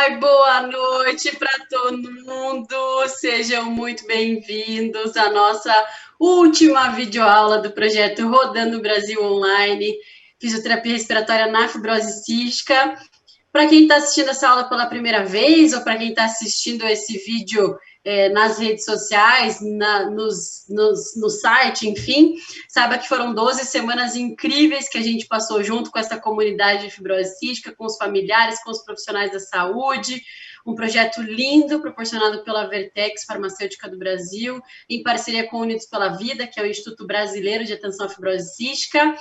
Oi, boa noite para todo mundo. Sejam muito bem-vindos à nossa última videoaula do projeto Rodando o Brasil Online, Fisioterapia Respiratória na Fibrose Cística. Para quem está assistindo essa aula pela primeira vez, ou para quem está assistindo esse vídeo nas redes sociais, no site, enfim, saiba que foram 12 semanas incríveis que a gente passou junto com essa comunidade de fibrose cística, com os familiares, com os profissionais da saúde, um projeto lindo proporcionado pela Vertex Farmacêutica do Brasil, em parceria com o Unidos pela Vida, que é o Instituto Brasileiro de Atenção à Fibrose Cística.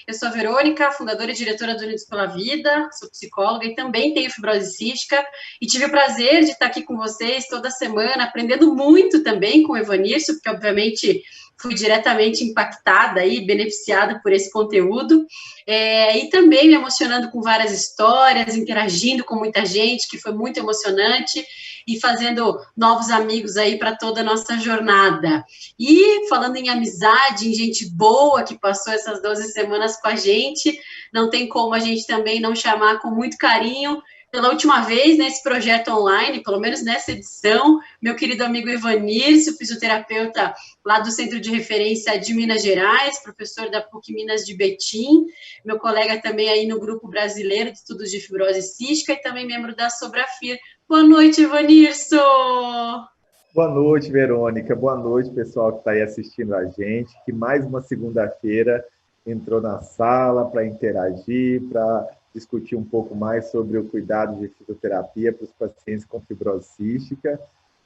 Eu sou a Verônica, fundadora e diretora do Unidos pela Vida, sou psicóloga e também tenho fibrose cística, e tive o prazer de estar aqui com vocês toda semana, aprendendo muito também com o Evanilson, porque obviamente fui diretamente impactada e beneficiada por esse conteúdo, e também me emocionando com várias histórias, interagindo com muita gente, que foi muito emocionante, e fazendo novos amigos aí para toda a nossa jornada. E falando em amizade, em gente boa que passou essas 12 semanas com a gente, não tem como a gente também não chamar com muito carinho, pela última vez nesse projeto online, pelo menos nessa edição, meu querido amigo Evanilson, fisioterapeuta lá do Centro de Referência de Minas Gerais, professor da PUC Minas de Betim, meu colega também aí no Grupo Brasileiro de Estudos de Fibrose Cística e também membro da Sobrafir. Boa noite, Evanilson! Boa noite, Verônica. Boa noite, pessoal que está aí assistindo a gente, que mais uma segunda-feira entrou na sala para interagir, para discutir um pouco mais sobre o cuidado de fisioterapia para os pacientes com fibrose cística.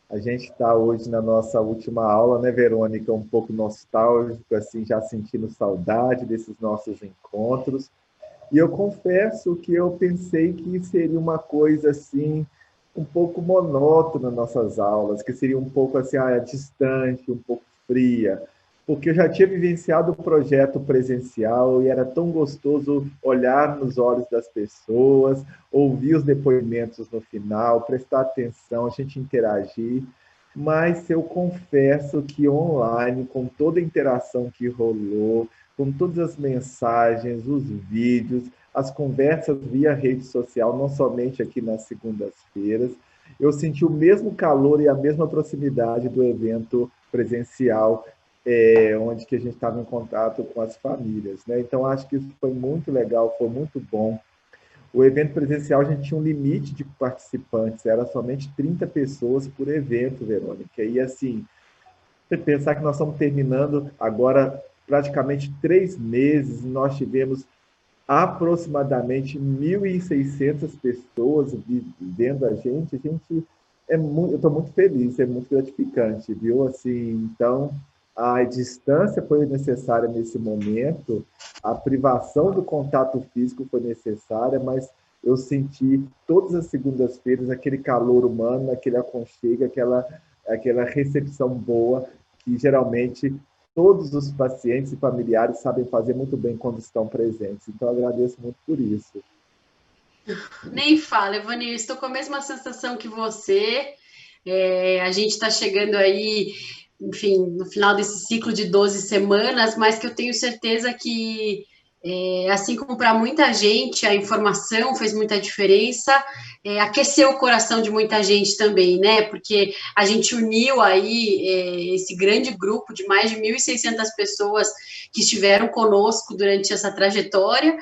A gente está hoje na nossa última aula, né, Verônica? Um pouco nostálgico, assim, já sentindo saudade desses nossos encontros. E eu confesso que eu pensei que seria uma coisa assim, um pouco monótona nas nossas aulas, que seria um pouco assim, distante, um pouco fria, porque eu já tinha vivenciado o projeto presencial e era tão gostoso olhar nos olhos das pessoas, ouvir os depoimentos no final, prestar atenção, a gente interagir, mas eu confesso que online, com toda a interação que rolou, com todas as mensagens, os vídeos, as conversas via rede social, não somente aqui nas segundas-feiras, eu senti o mesmo calor e a mesma proximidade do evento presencial, onde que a gente estava em contato com as famílias, né? Então, acho que isso foi muito legal, foi muito bom. O evento presencial, a gente tinha um limite de participantes, era somente 30 pessoas por evento, Verônica. E, assim, você pensar que nós estamos terminando agora praticamente 3 meses, nós tivemos aproximadamente 1.600 pessoas vendo a gente eu estou muito feliz, é muito gratificante, viu? Assim, então, a distância foi necessária nesse momento, a privação do contato físico foi necessária, mas eu senti todas as segundas-feiras aquele calor humano, aquele aconchego, aquela recepção boa que geralmente todos os pacientes e familiares sabem fazer muito bem quando estão presentes. Então, eu agradeço muito por isso. Nem fala, Evanilson, estou com a mesma sensação que você. A gente está chegando aí, enfim, no final desse ciclo de 12 semanas, mas que eu tenho certeza que, assim como para muita gente, a informação fez muita diferença, aqueceu o coração de muita gente também, né? Porque a gente uniu aí esse grande grupo de mais de 1.600 pessoas que estiveram conosco durante essa trajetória.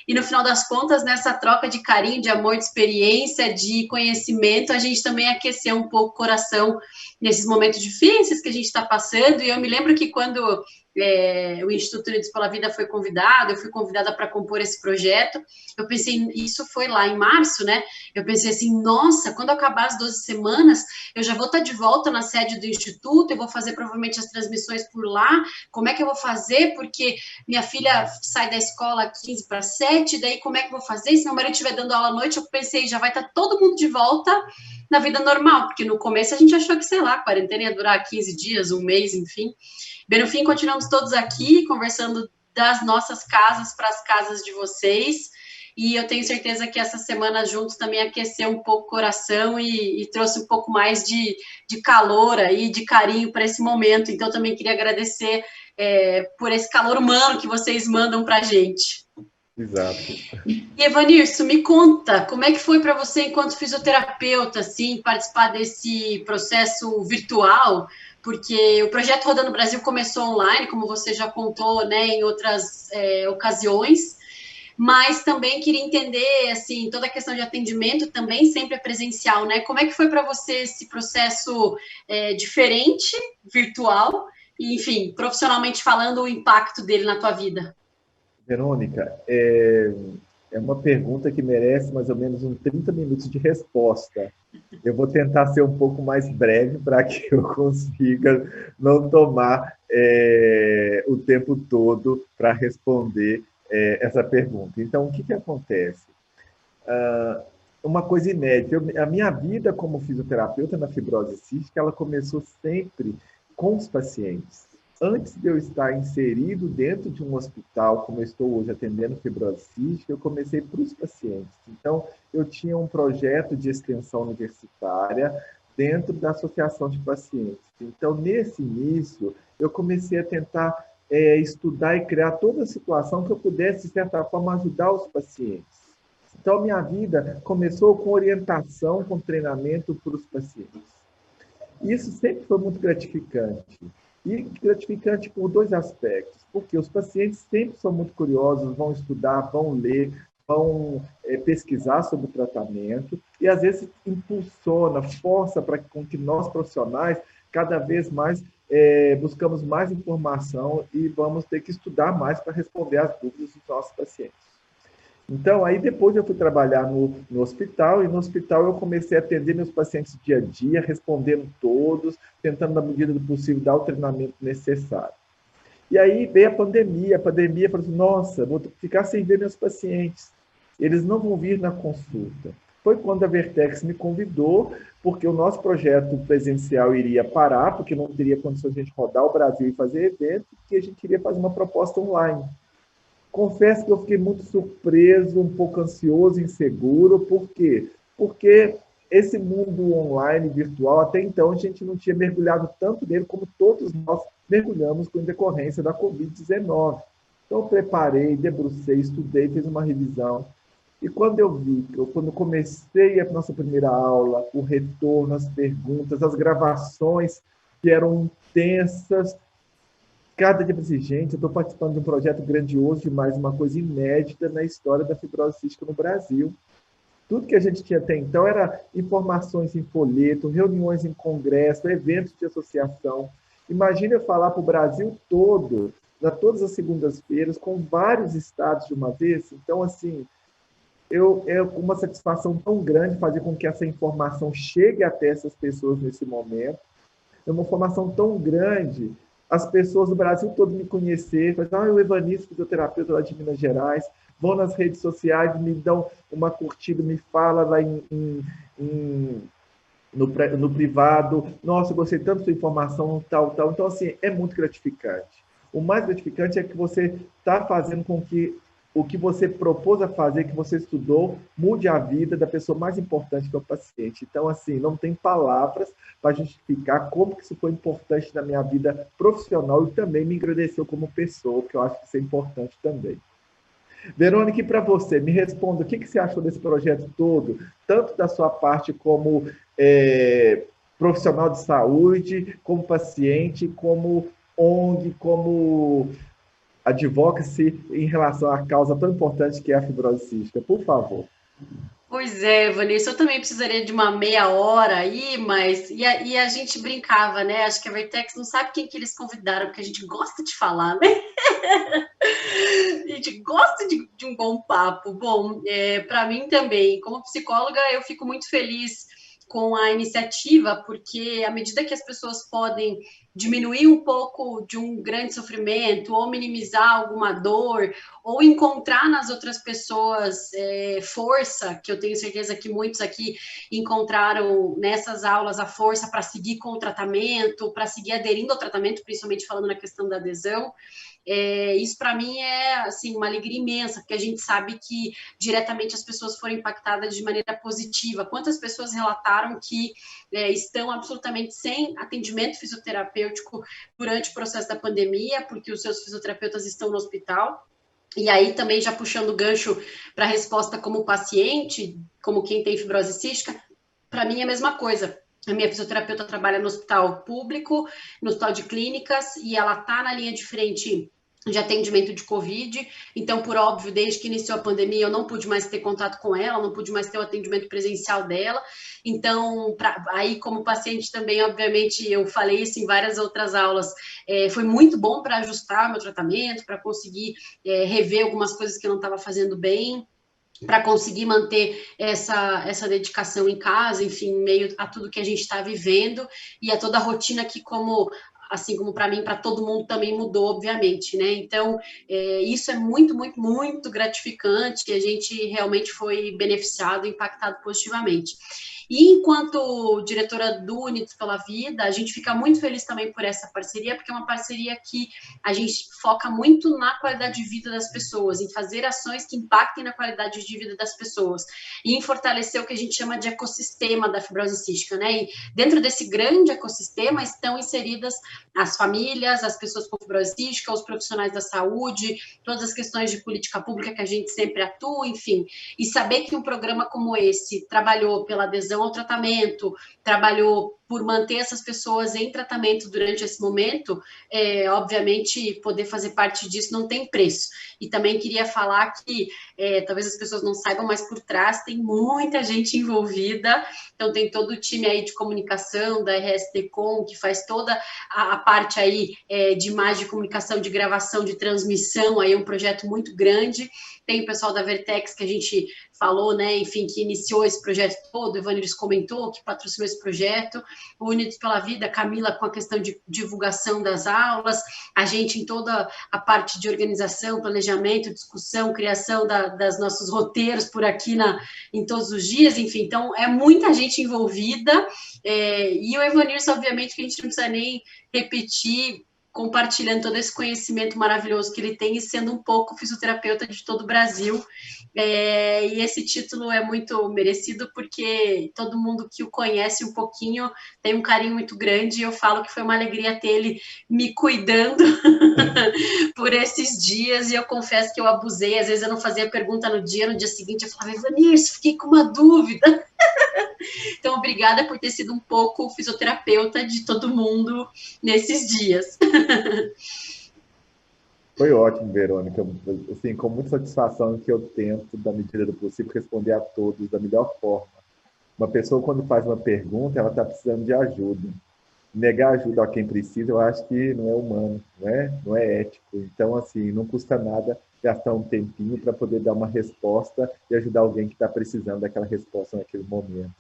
E no final das contas, nessa troca de carinho, de amor, de experiência, de conhecimento, a gente também aqueceu um pouco o coração nesses momentos difíceis que a gente está passando. E eu me lembro que quando o Instituto Unidos pela Vida foi convidado, eu fui convidada para compor esse projeto, eu pensei, isso foi lá em março, né? Eu pensei assim, nossa, quando acabar as 12 semanas, eu já vou estar de volta na sede do Instituto, eu vou fazer provavelmente as transmissões por lá, como é que eu vou fazer? Porque minha filha sai da escola 15 para 7, daí como é que eu vou fazer? Se meu marido estiver dando aula à noite, eu pensei, já vai estar todo mundo de volta na vida normal, porque no começo a gente achou que, sei lá, a quarentena ia durar 15 dias, um mês, enfim. Bem, no fim, continuamos todos aqui, conversando das nossas casas para as casas de vocês, e eu tenho certeza que essa semana juntos também aqueceu um pouco o coração e trouxe um pouco mais de calor aí, de carinho para esse momento. Então, eu também queria agradecer por esse calor humano que vocês mandam para a gente. Exato. E Evanilson, me conta, como é que foi para você, enquanto fisioterapeuta, assim, participar desse processo virtual? Porque o projeto Rodando Brasil começou online, como você já contou, né, em outras ocasiões, mas também queria entender, assim, toda a questão de atendimento também sempre é presencial, né? Como é que foi para você esse processo diferente, virtual, e, enfim, profissionalmente falando, o impacto dele na tua vida? Verônica, é uma pergunta que merece mais ou menos uns 30 minutos de resposta. Eu vou tentar ser um pouco mais breve para que eu consiga não tomar o tempo todo para responder essa pergunta. Então, o que, que acontece? Uma coisa inédita. A minha vida como fisioterapeuta na fibrose cística, ela começou sempre com os pacientes. Antes de eu estar inserido dentro de um hospital, como eu estou hoje atendendo fibrose cística, eu comecei para os pacientes. Então, eu tinha um projeto de extensão universitária dentro da associação de pacientes. Então, nesse início, eu comecei a tentar estudar e criar toda a situação que eu pudesse, de certa forma, ajudar os pacientes. Então, minha vida começou com orientação, com treinamento para os pacientes. Isso sempre foi muito gratificante. E gratificante por dois aspectos. Porque os pacientes sempre são muito curiosos, vão estudar, vão ler, vão pesquisar sobre o tratamento e, às vezes, impulsiona, força para que nós, profissionais, cada vez mais buscamos mais informação e vamos ter que estudar mais para responder às dúvidas dos nossos pacientes. Então, aí depois eu fui trabalhar no hospital, e no hospital eu comecei a atender meus pacientes dia a dia, respondendo todos, tentando, na medida do possível, dar o treinamento necessário. E aí veio a pandemia falou assim, nossa, vou ficar sem ver meus pacientes, eles não vão vir na consulta. Foi quando a Vertex me convidou, porque o nosso projeto presencial iria parar, porque não teria condições de a gente rodar o Brasil e fazer evento, e a gente iria fazer uma proposta online. Confesso que eu fiquei muito surpreso, um pouco ansioso, inseguro. Por quê? Porque esse mundo online, virtual, até então a gente não tinha mergulhado tanto nele como todos nós mergulhamos com decorrência da Covid-19. Então, eu preparei, debrucei, estudei, fiz uma revisão. E quando eu vi, quando comecei a nossa primeira aula, o retorno, as perguntas, as gravações que eram intensas, cada dia assim, gente, eu estou participando de um projeto grandioso demais, uma coisa inédita na história da fibrose cística no Brasil. Tudo que a gente tinha até então era informações em folheto, reuniões em congresso, eventos de associação. Imagina eu falar para o Brasil todo, todas as segundas-feiras, com vários estados de uma vez. Então, assim, é uma satisfação tão grande fazer com que essa informação chegue até essas pessoas nesse momento. É uma formação tão grande, as pessoas do Brasil todo me conhecer, falam, o Evanilson, fisioterapeuta lá de Minas Gerais, vão nas redes sociais, me dão uma curtida, me fala lá no privado, nossa, eu gostei tanto da sua informação, tal, tal. Então, assim, é muito gratificante. O mais gratificante é que você está fazendo com que o que você propôs a fazer, que você estudou, mude a vida da pessoa mais importante que é o paciente. Então, assim, não tem palavras para justificar como que isso foi importante na minha vida profissional e também me engrandeceu como pessoa, que eu acho que isso é importante também. Verônica, e para você, me responda, o que você achou desse projeto todo, tanto da sua parte como profissional de saúde, como paciente, como ONG, como advocacy em relação à causa tão importante que é a fibrose cística, por favor. Pois é, Vanessa, eu também precisaria de uma meia hora aí, mas. E a gente brincava, né? Acho que a Vertex não sabe quem que eles convidaram, porque a gente gosta de falar, né? A gente gosta de um bom papo. Bom, para mim também, como psicóloga, eu fico muito feliz com a iniciativa, porque à medida que as pessoas podem diminuir um pouco de um grande sofrimento, ou minimizar alguma dor, ou encontrar nas outras pessoas força, que eu tenho certeza que muitos aqui encontraram nessas aulas a força para seguir com o tratamento, para seguir aderindo ao tratamento, principalmente falando na questão da adesão. Isso para mim é assim uma alegria imensa, porque a gente sabe que diretamente as pessoas foram impactadas de maneira positiva. Quantas pessoas relataram que estão absolutamente sem atendimento fisioterapêutico durante o processo da pandemia, porque os seus fisioterapeutas estão no hospital? E aí também já puxando o gancho para a resposta como paciente, como quem tem fibrose cística, para mim é a mesma coisa. A minha fisioterapeuta trabalha no hospital público, no hospital de clínicas, e ela está na linha de frente de atendimento de Covid. Então, por óbvio, desde que iniciou a pandemia, eu não pude mais ter contato com ela, não pude mais ter o atendimento presencial dela. Então, aí como paciente também, obviamente, eu falei isso em várias outras aulas, foi muito bom para ajustar meu tratamento, para conseguir rever algumas coisas que eu não estava fazendo bem, para conseguir manter essa dedicação em casa, enfim, em meio a tudo que a gente está vivendo e a toda a rotina que, como assim como para mim, para todo mundo também mudou, obviamente, né? Então, isso é muito, muito, muito gratificante e a gente realmente foi beneficiado, impactado positivamente. E enquanto diretora do Unidos pela Vida, a gente fica muito feliz também por essa parceria, porque é uma parceria que a gente foca muito na qualidade de vida das pessoas, em fazer ações que impactem na qualidade de vida das pessoas e em fortalecer o que a gente chama de ecossistema da fibrose cística, né? E dentro desse grande ecossistema estão inseridas as famílias, as pessoas com fibrose cística, os profissionais da saúde, todas as questões de política pública que a gente sempre atua, enfim. E saber que um programa como esse trabalhou pela adesão ao tratamento, trabalhou por manter essas pessoas em tratamento durante esse momento, obviamente, poder fazer parte disso não tem preço. E também queria falar que, talvez as pessoas não saibam, mas por trás tem muita gente envolvida, então tem todo o time aí de comunicação da RSTcom, que faz toda a parte aí de imagem, de comunicação, de gravação, de transmissão, aí é um projeto muito grande. Tem o pessoal da Vertex, que a gente falou, né, enfim, que iniciou esse projeto todo, o Evanilson comentou, que patrocinou esse projeto, o Unidos pela Vida, Camila com a questão de divulgação das aulas, a gente em toda a parte de organização, planejamento, discussão, criação das nossos roteiros por aqui em todos os dias, enfim, então é muita gente envolvida, e o Evanilson, obviamente, que a gente não precisa nem repetir, compartilhando todo esse conhecimento maravilhoso que ele tem e sendo um pouco fisioterapeuta de todo o Brasil. E esse título é muito merecido porque todo mundo que o conhece um pouquinho tem um carinho muito grande e eu falo que foi uma alegria ter ele me cuidando por esses dias e eu confesso que eu abusei, às vezes eu não fazia pergunta no dia seguinte eu falava, Evanilson, fiquei com uma dúvida. Então, obrigada por ter sido um pouco fisioterapeuta de todo mundo nesses dias. Foi ótimo, Verônica. Assim, com muita satisfação que eu tento, da medida do possível, responder a todos da melhor forma. Uma pessoa, quando faz uma pergunta, ela está precisando de ajuda. Negar ajuda a quem precisa, eu acho que não é humano, né? Não é ético. Então, assim, não custa nada gastar um tempinho para poder dar uma resposta e ajudar alguém que está precisando daquela resposta naquele momento.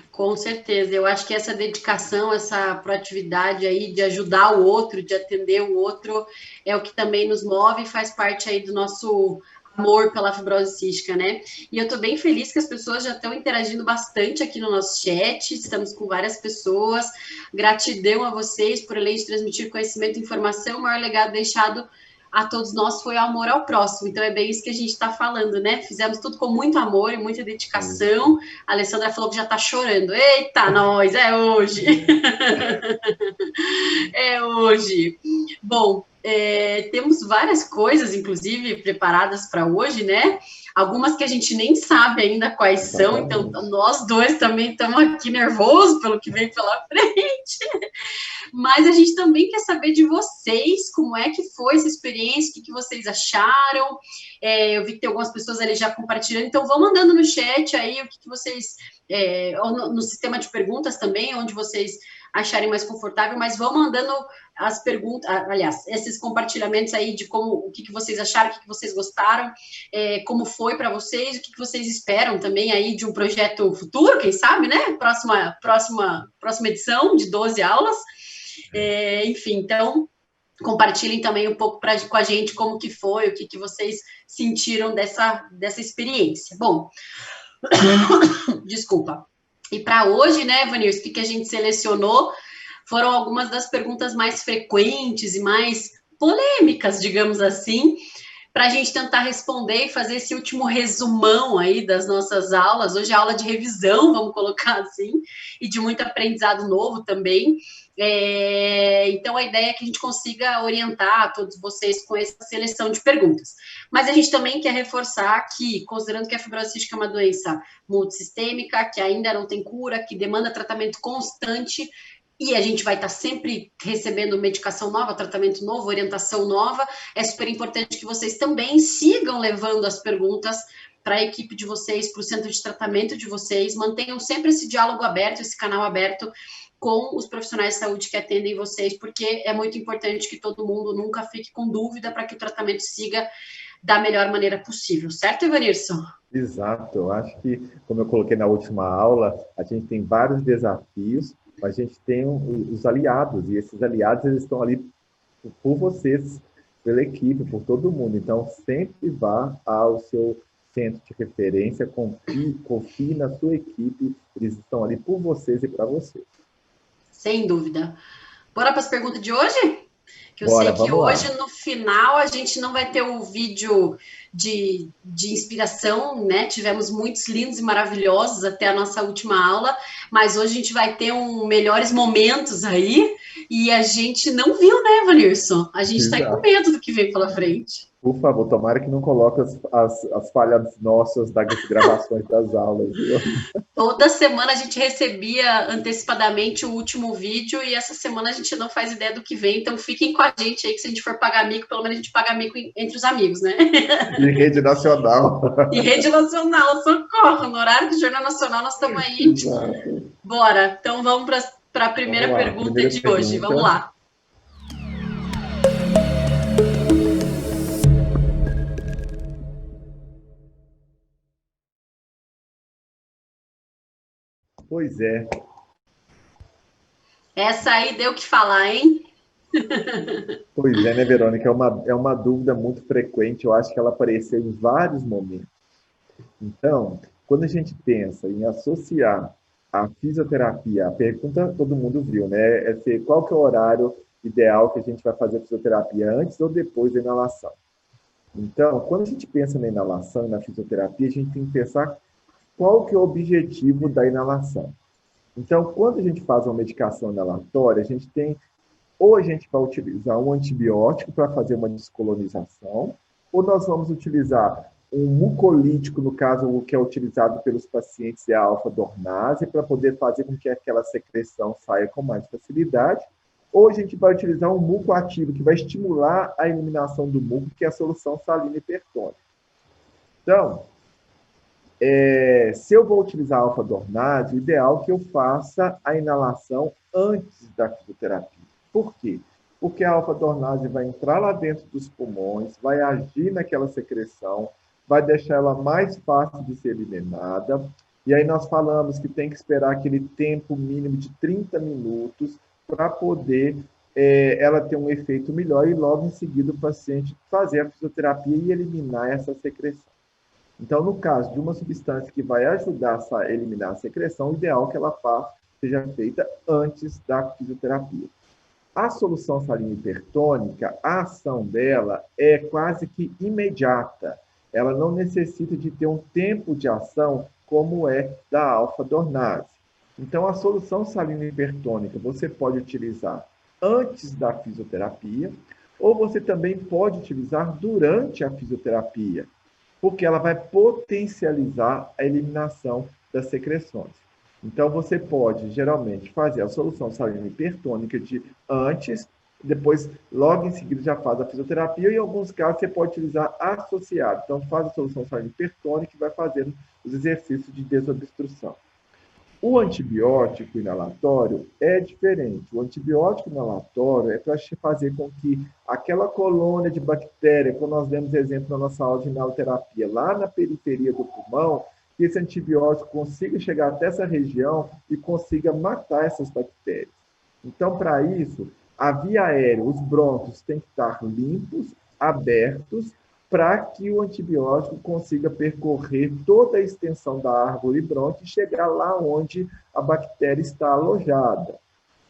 Com certeza, eu acho que essa dedicação, essa proatividade aí de ajudar o outro, de atender o outro, é o que também nos move e faz parte aí do nosso amor pela fibrose cística, né? E eu tô bem feliz que as pessoas já estão interagindo bastante aqui no nosso chat, estamos com várias pessoas, gratidão a vocês por além de transmitir conhecimento e informação, o maior legado deixado a todos nós foi o amor ao próximo. Então é bem isso que a gente está falando, né? Fizemos tudo com muito amor e muita dedicação. A Alessandra falou que já está chorando. Eita, nós, é hoje. É hoje. Bom, temos várias coisas, inclusive, preparadas para hoje, né? Algumas que a gente nem sabe ainda quais são, então nós dois também estamos aqui nervosos pelo que vem pela frente. Mas a gente também quer saber de vocês, como é que foi essa experiência, o que vocês acharam. Eu vi que tem algumas pessoas ali já compartilhando, então vão mandando no chat aí o que vocês, ou no sistema de perguntas também, onde vocês acharem mais confortável, mas vão mandando as perguntas, aliás, esses compartilhamentos aí de o que vocês acharam, o que vocês gostaram, como foi para vocês, o que vocês esperam também aí de um projeto futuro, quem sabe, né? Próxima edição de 12 aulas. Enfim, então compartilhem também um pouco com a gente como que foi, o que vocês sentiram dessa experiência. Bom, desculpa. E para hoje, né, Vanils, o que a gente selecionou foram algumas das perguntas mais frequentes e mais polêmicas, digamos assim, para a gente tentar responder e fazer esse último resumão aí das nossas aulas. Hoje é aula de revisão, vamos colocar assim, e de muito aprendizado novo também. Então, a ideia é que a gente consiga orientar todos vocês com essa seleção de perguntas. Mas a gente também quer reforçar que, considerando que a fibrose cística é uma doença multissistêmica, que ainda não tem cura, que demanda tratamento constante, e a gente vai estar sempre recebendo medicação nova, tratamento novo, orientação nova, é super importante que vocês também sigam levando as perguntas para a equipe de vocês, para o centro de tratamento de vocês, mantenham sempre esse diálogo aberto, esse canal aberto com os profissionais de saúde que atendem vocês, porque é muito importante que todo mundo nunca fique com dúvida para que o tratamento siga da melhor maneira possível, certo, Evanilson? Exato, eu acho que, como eu coloquei na última aula, a gente tem vários desafios, mas a gente tem os aliados, e esses aliados eles estão ali por vocês, pela equipe, por todo mundo. Então, sempre vá ao seu centro de referência, confie na sua equipe, eles estão ali por vocês e para vocês. Sem dúvida. Bora para as perguntas de hoje? Que eu Bora, sei que hoje, lá. no final, a gente não vai ter o vídeo de inspiração, né? Tivemos muitos lindos e maravilhosos até a nossa última aula, mas hoje a gente vai ter melhores momentos aí, e a gente não viu, né, Vanilson? A gente está com medo do que vem pela frente. Por favor, tomara que não coloque as falhas nossas das gravações das aulas. Viu? Toda semana a gente recebia antecipadamente o último vídeo e essa semana a gente não faz ideia do que vem, então fiquem com a gente aí que se a gente for pagar mico, pelo menos a gente paga mico entre os amigos, né? E rede nacional. E rede nacional, socorro! No horário do Jornal Nacional nós estamos aí. Exato. Bora, então vamos para a primeira pergunta de hoje. Vamos lá. Pois é. Essa aí deu o que falar, hein? Pois é, né, Verônica? É uma dúvida muito frequente. Eu acho que ela apareceu em vários momentos. Então, quando a gente pensa em associar a fisioterapia, a pergunta todo mundo viu, né? É ser qual que é o horário ideal que a gente vai fazer fisioterapia, antes ou depois da inalação. Então, quando a gente pensa na inalação e na fisioterapia, a gente tem que pensar qual que é o objetivo da inalação. Então, quando a gente faz uma medicação inalatória, ou a gente vai utilizar um antibiótico para fazer uma descolonização, ou nós vamos utilizar um mucolítico, no caso, o que é utilizado pelos pacientes é a alfa-dornase, para poder fazer com que aquela secreção saia com mais facilidade, ou a gente vai utilizar um muco ativo, que vai estimular a eliminação do muco, que é a solução salina hipertônica. Então, se eu vou utilizar a alfa-dornase, o ideal é que eu faça a inalação antes da fisioterapia. Por quê? Porque a alfa-dornase vai entrar lá dentro dos pulmões, vai agir naquela secreção, vai deixar ela mais fácil de ser eliminada. E aí nós falamos que tem que esperar aquele tempo mínimo de 30 minutos para poder ela ter um efeito melhor e logo em seguida o paciente fazer a fisioterapia e eliminar essa secreção. Então, no caso de uma substância que vai ajudar a eliminar a secreção, o ideal é que ela seja feita antes da fisioterapia. A solução salina hipertônica, a ação dela é quase que imediata. Ela não necessita de ter um tempo de ação como é da alfa-dornase. Então, a solução salina hipertônica você pode utilizar antes da fisioterapia, ou você também pode utilizar durante a fisioterapia, porque ela vai potencializar a eliminação das secreções. Então, você pode, geralmente, fazer a solução salina hipertônica antes, depois, logo em seguida, já faz a fisioterapia, e em alguns casos, você pode utilizar associado. Então, faz a solução salina hipertônica e vai fazendo os exercícios de desobstrução. O antibiótico inalatório é diferente. O antibiótico inalatório é para fazer com que aquela colônia de bactéria, como nós demos exemplo na nossa aula de inaloterapia, lá na periferia do pulmão, que esse antibiótico consiga chegar até essa região e consiga matar essas bactérias. Então, para isso, a via aérea, os brônquios têm que estar limpos, abertos, para que o antibiótico consiga percorrer toda a extensão da árvore brônquia e chegar lá onde a bactéria está alojada.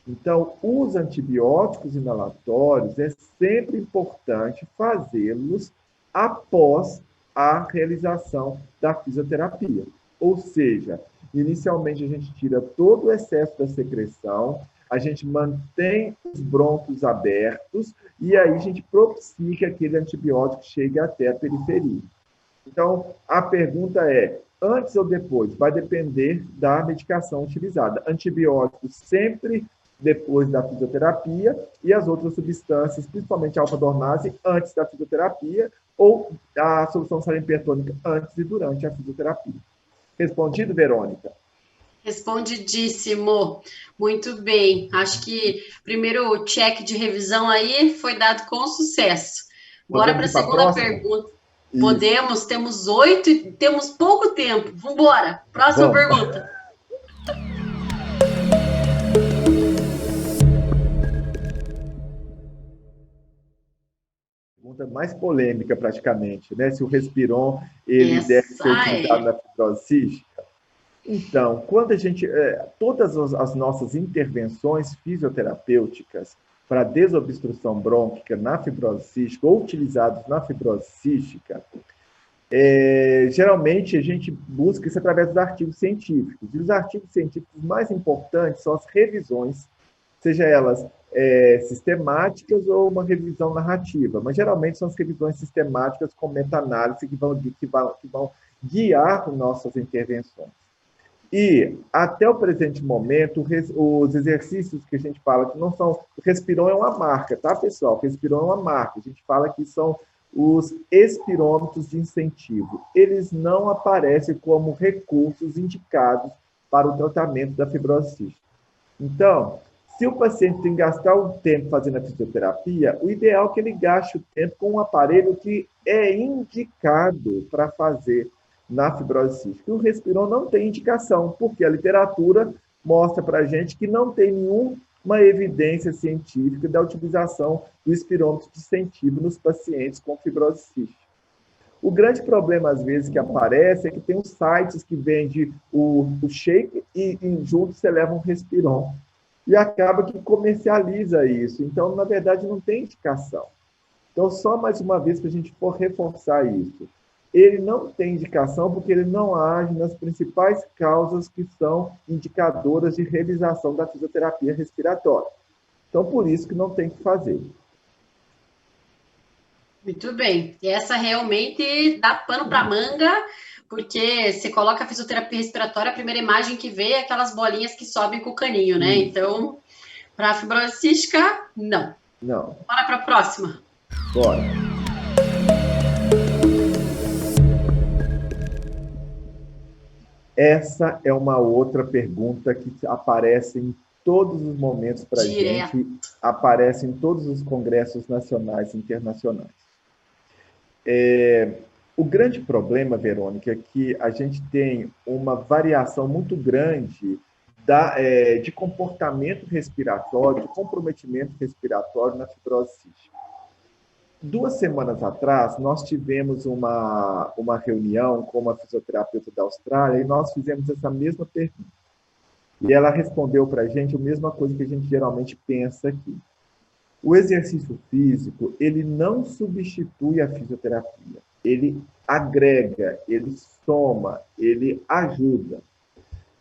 Então, os antibióticos inalatórios é sempre importante fazê-los após a realização da fisioterapia. Ou seja, inicialmente a gente tira todo o excesso da secreção, a gente mantém os brônquios abertos e aí a gente propicia que aquele antibiótico chegue até a periferia. Então, a pergunta é, antes ou depois? Vai depender da medicação utilizada. Antibióticos sempre depois da fisioterapia e as outras substâncias, principalmente a alfa-dornase, antes da fisioterapia ou a solução saline hipertônica antes e durante a fisioterapia. Respondido, Verônica? Respondidíssimo. Muito bem. Acho que primeiro o check de revisão aí foi dado com sucesso. Bora para a segunda pergunta. Podemos, temos 8 e temos pouco tempo. Vamos embora. Próxima pergunta. Pergunta mais polêmica, praticamente, né? Se o Respiron ele deve ser utilizado na fibrose cística. Então, quando a gente... todas as nossas intervenções fisioterapêuticas para desobstrução brônquica na fibrose cística ou utilizados na fibrose cística, geralmente a gente busca isso através dos artigos científicos. E os artigos científicos mais importantes são as revisões, seja elas sistemáticas ou uma revisão narrativa, mas geralmente são as revisões sistemáticas com meta-análise que vão guiar nossas intervenções. E, até o presente momento, os exercícios que a gente fala que não são... O Respiron é uma marca, tá, pessoal? O Respiron é uma marca. A gente fala que são os espirômetros de incentivo. Eles não aparecem como recursos indicados para o tratamento da fibrose cística. Então, se o paciente tem que gastar um tempo fazendo a fisioterapia, o ideal é que ele gaste o tempo com um aparelho que é indicado para fazer na fibrose cística. O Respiron não tem indicação, porque a literatura mostra para a gente que não tem nenhuma evidência científica da utilização do espirômetro de incentivo nos pacientes com fibrose cística. O grande problema, às vezes, que aparece é que tem os sites que vendem o shake e junto você leva um Respiron. E acaba que comercializa isso. Então, na verdade, não tem indicação. Então, só mais uma vez para a gente for reforçar isso. Ele não tem indicação porque ele não age nas principais causas que são indicadoras de realização da fisioterapia respiratória. Então, por isso que não tem que fazer. Muito bem. E essa realmente dá pano para manga, porque você coloca a fisioterapia respiratória, a primeira imagem que vê é aquelas bolinhas que sobem com o caninho, né? Então, para a fibrose cística, não. Não. Bora para a próxima. Bora. Essa é uma outra pergunta que aparece em todos os momentos para a gente, aparece em todos os congressos nacionais e internacionais. O grande problema, Verônica, é que a gente tem uma variação muito grande de comportamento respiratório, de comprometimento respiratório na fibrose cística. 2 semanas atrás, nós tivemos uma reunião com uma fisioterapeuta da Austrália e nós fizemos essa mesma pergunta. E ela respondeu para a gente a mesma coisa que a gente geralmente pensa aqui. O exercício físico, ele não substitui a fisioterapia. Ele agrega, ele soma, ele ajuda.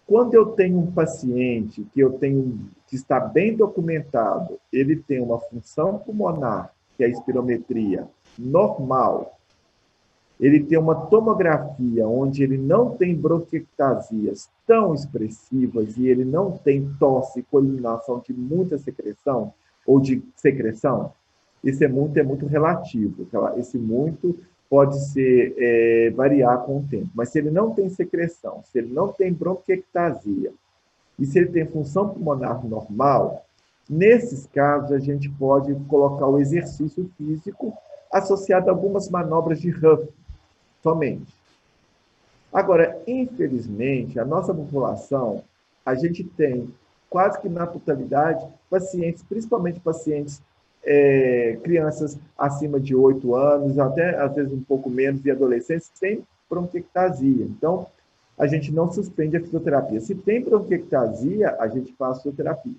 Quando eu tenho um paciente que está bem documentado, ele tem uma função pulmonar, que é a espirometria, normal, ele tem uma tomografia onde ele não tem bronquiectasias tão expressivas e ele não tem tosse com eliminação de muita secreção ou de secreção, isso é muito relativo. Esse muito pode variar com o tempo. Mas se ele não tem secreção, se ele não tem bronquiectasia e se ele tem função pulmonar normal, nesses casos, a gente pode colocar o exercício físico associado a algumas manobras de Huff, somente. Agora, infelizmente, a nossa população, a gente tem quase que na totalidade pacientes, principalmente pacientes, crianças acima de 8 anos, até às vezes um pouco menos, e adolescentes, sem bronquiectasia. Então, a gente não suspende a fisioterapia. Se tem bronquiectasia, a gente faz fisioterapia.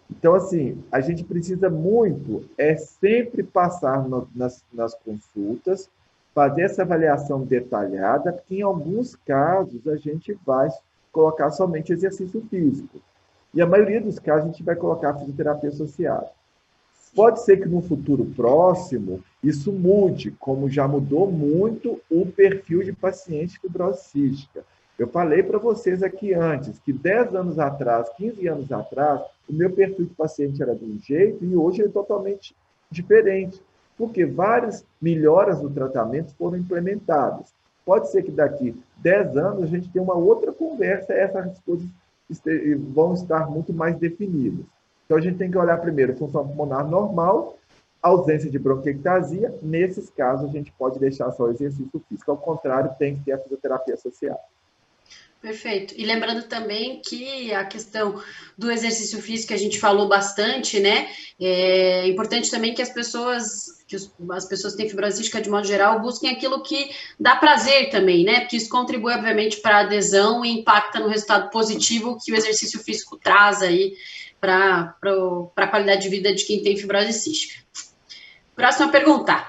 Então, assim, a gente precisa muito sempre passar nas consultas, fazer essa avaliação detalhada, porque em alguns casos a gente vai colocar somente exercício físico. E a maioria dos casos a gente vai colocar a fisioterapia associada. Pode ser que no futuro próximo isso mude, como já mudou muito o perfil de paciente de fibrose cística. Eu falei para vocês aqui antes que 10 anos atrás, 15 anos atrás, o meu perfil de paciente era de um jeito e hoje ele é totalmente diferente, porque várias melhoras do tratamento foram implementadas. Pode ser que daqui 10 anos a gente tenha uma outra conversa e essas coisas vão estar muito mais definidas. Então, a gente tem que olhar primeiro função pulmonar normal, ausência de bronquiectasia. Nesses casos, a gente pode deixar só o exercício físico. Ao contrário, tem que ter a fisioterapia associada. Perfeito. E lembrando também que a questão do exercício físico, a gente falou bastante, né? É importante também que as pessoas que têm fibrose cística, de modo geral, busquem aquilo que dá prazer também, né? Porque isso contribui, obviamente, para a adesão e impacta no resultado positivo que o exercício físico traz aí para a qualidade de vida de quem tem fibrose cística. Próxima pergunta.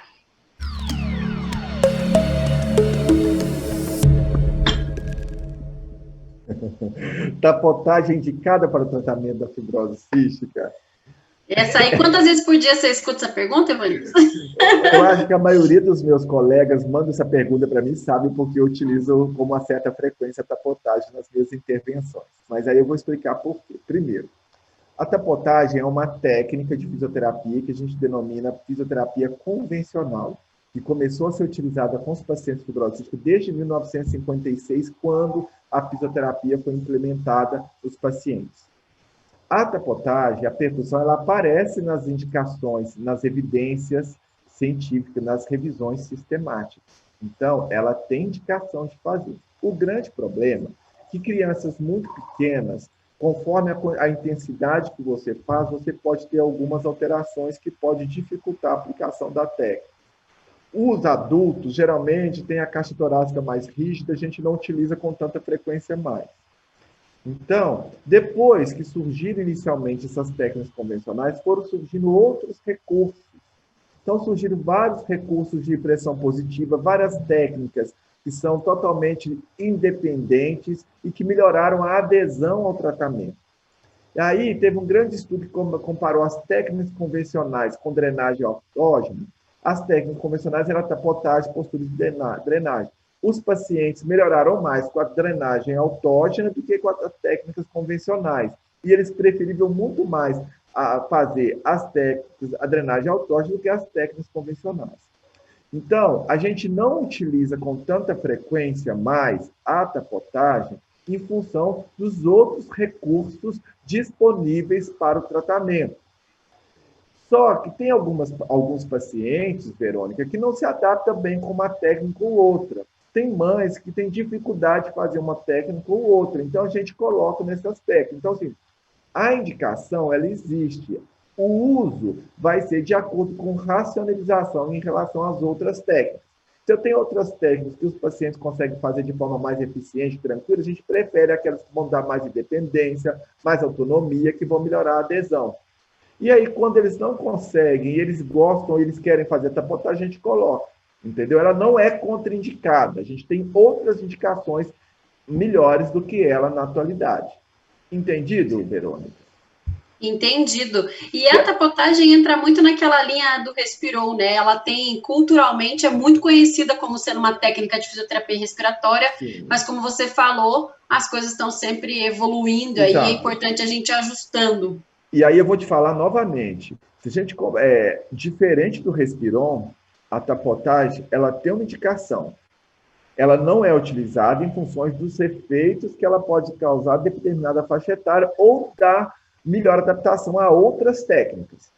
Tapotagem indicada para o tratamento da fibrose cística? Essa aí, quantas vezes por dia você escuta essa pergunta, Evanilson? Eu acho que a maioria dos meus colegas manda essa pergunta para mim, sabe, porque eu utilizo com uma certa frequência a tapotagem nas minhas intervenções. Mas aí eu vou explicar por quê. Primeiro, a tapotagem é uma técnica de fisioterapia que a gente denomina fisioterapia convencional, que começou a ser utilizada com os pacientes fibrosísticos desde 1956, quando a fisioterapia foi implementada nos pacientes. A tapotagem, a percussão, ela aparece nas indicações, nas evidências científicas, nas revisões sistemáticas. Então, ela tem indicação de fazer. O grande problema é que crianças muito pequenas, conforme a intensidade que você faz, você pode ter algumas alterações que podem dificultar a aplicação da técnica. Os adultos, geralmente, têm a caixa torácica mais rígida, a gente não utiliza com tanta frequência mais. Então, depois que surgiram inicialmente essas técnicas convencionais, foram surgindo outros recursos. Então, surgiram vários recursos de pressão positiva, várias técnicas que são totalmente independentes e que melhoraram a adesão ao tratamento. E aí, teve um grande estudo que comparou as técnicas convencionais com drenagem autógena. As técnicas convencionais eram tapotagem, postura de drenagem. Os pacientes melhoraram mais com a drenagem autógena do que com as técnicas convencionais. E eles preferiam muito mais fazer as técnicas, a drenagem autógena do que as técnicas convencionais. Então, a gente não utiliza com tanta frequência mais a tapotagem em função dos outros recursos disponíveis para o tratamento. Só que tem alguns pacientes, Verônica, que não se adaptam bem com uma técnica ou outra. Tem mães que têm dificuldade de fazer uma técnica ou outra, então a gente coloca nessas técnicas. Então, assim, a indicação, ela existe. O uso vai ser de acordo com racionalização em relação às outras técnicas. Se eu tenho outras técnicas que os pacientes conseguem fazer de forma mais eficiente, tranquila, a gente prefere aquelas que vão dar mais independência, mais autonomia, que vão melhorar a adesão. E aí, quando eles não conseguem, eles gostam, eles querem fazer tapotagem, a gente coloca, entendeu? Ela não é contraindicada, a gente tem outras indicações melhores do que ela na atualidade. Entendido, Verônica? Entendido. E a tapotagem entra muito naquela linha do Respirou, né? Ela tem, culturalmente, é muito conhecida como sendo uma técnica de fisioterapia respiratória, sim, mas como você falou, as coisas estão sempre evoluindo, aí é importante a gente ir ajustando. E aí eu vou te falar novamente, se a gente diferente do Respiron, a tapotagem, ela tem uma indicação. Ela não é utilizada em funções dos efeitos que ela pode causar a determinada faixa etária ou dar melhor adaptação a outras técnicas.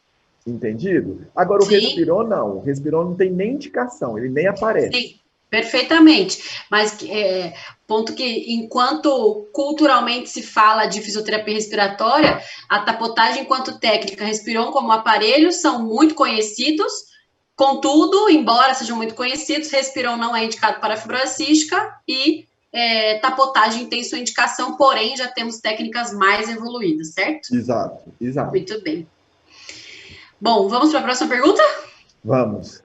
Entendido? Agora, o Respiron não. O Respiron não tem nem indicação, ele nem aparece. Sim, perfeitamente. Mas ponto que, enquanto culturalmente se fala de fisioterapia respiratória, a tapotagem enquanto técnica, Respiron como aparelho, são muito conhecidos. Contudo, embora sejam muito conhecidos, Respiron não é indicado para fibrose cística e tapotagem tem sua indicação, porém já temos técnicas mais evoluídas, certo? Exato, exato. Muito bem. Bom, vamos para a próxima pergunta? Vamos.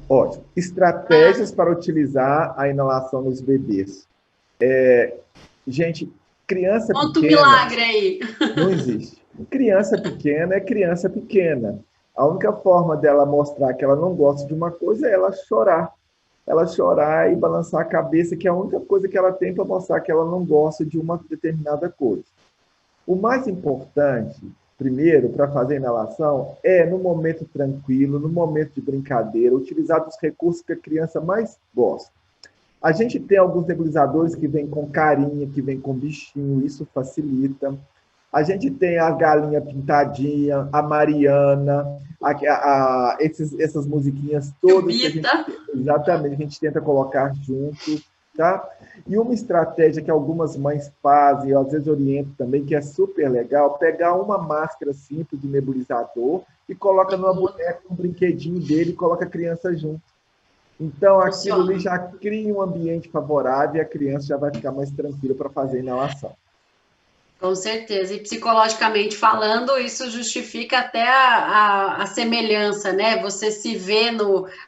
Ótimo. Estratégias para utilizar a inalação nos bebês. Gente, criança Conta um pequena... milagre aí. Não existe. Criança pequena é criança pequena. A única forma dela mostrar que ela não gosta de uma coisa é ela chorar. Ela chorar e balançar a cabeça, que é a única coisa que ela tem para mostrar que ela não gosta de uma determinada coisa. O mais importante, primeiro, para fazer a inalação, é no momento tranquilo, no momento de brincadeira, utilizar os recursos que a criança mais gosta. A gente tem alguns nebulizadores que vêm com carinha, que vêm com bichinho, isso facilita. A gente tem a galinha pintadinha, a Mariana, essas musiquinhas todas que a gente, exatamente, a gente tenta colocar junto, tá? E uma estratégia que algumas mães fazem, eu às vezes oriento também, que é super legal, pegar uma máscara simples do nebulizador e coloca numa boneca, um brinquedinho dele e coloca a criança junto. Então, aquilo ali já cria um ambiente favorável e a criança já vai ficar mais tranquila para fazer a inalação. Com certeza. E psicologicamente falando, isso justifica até a semelhança, né? Você se vê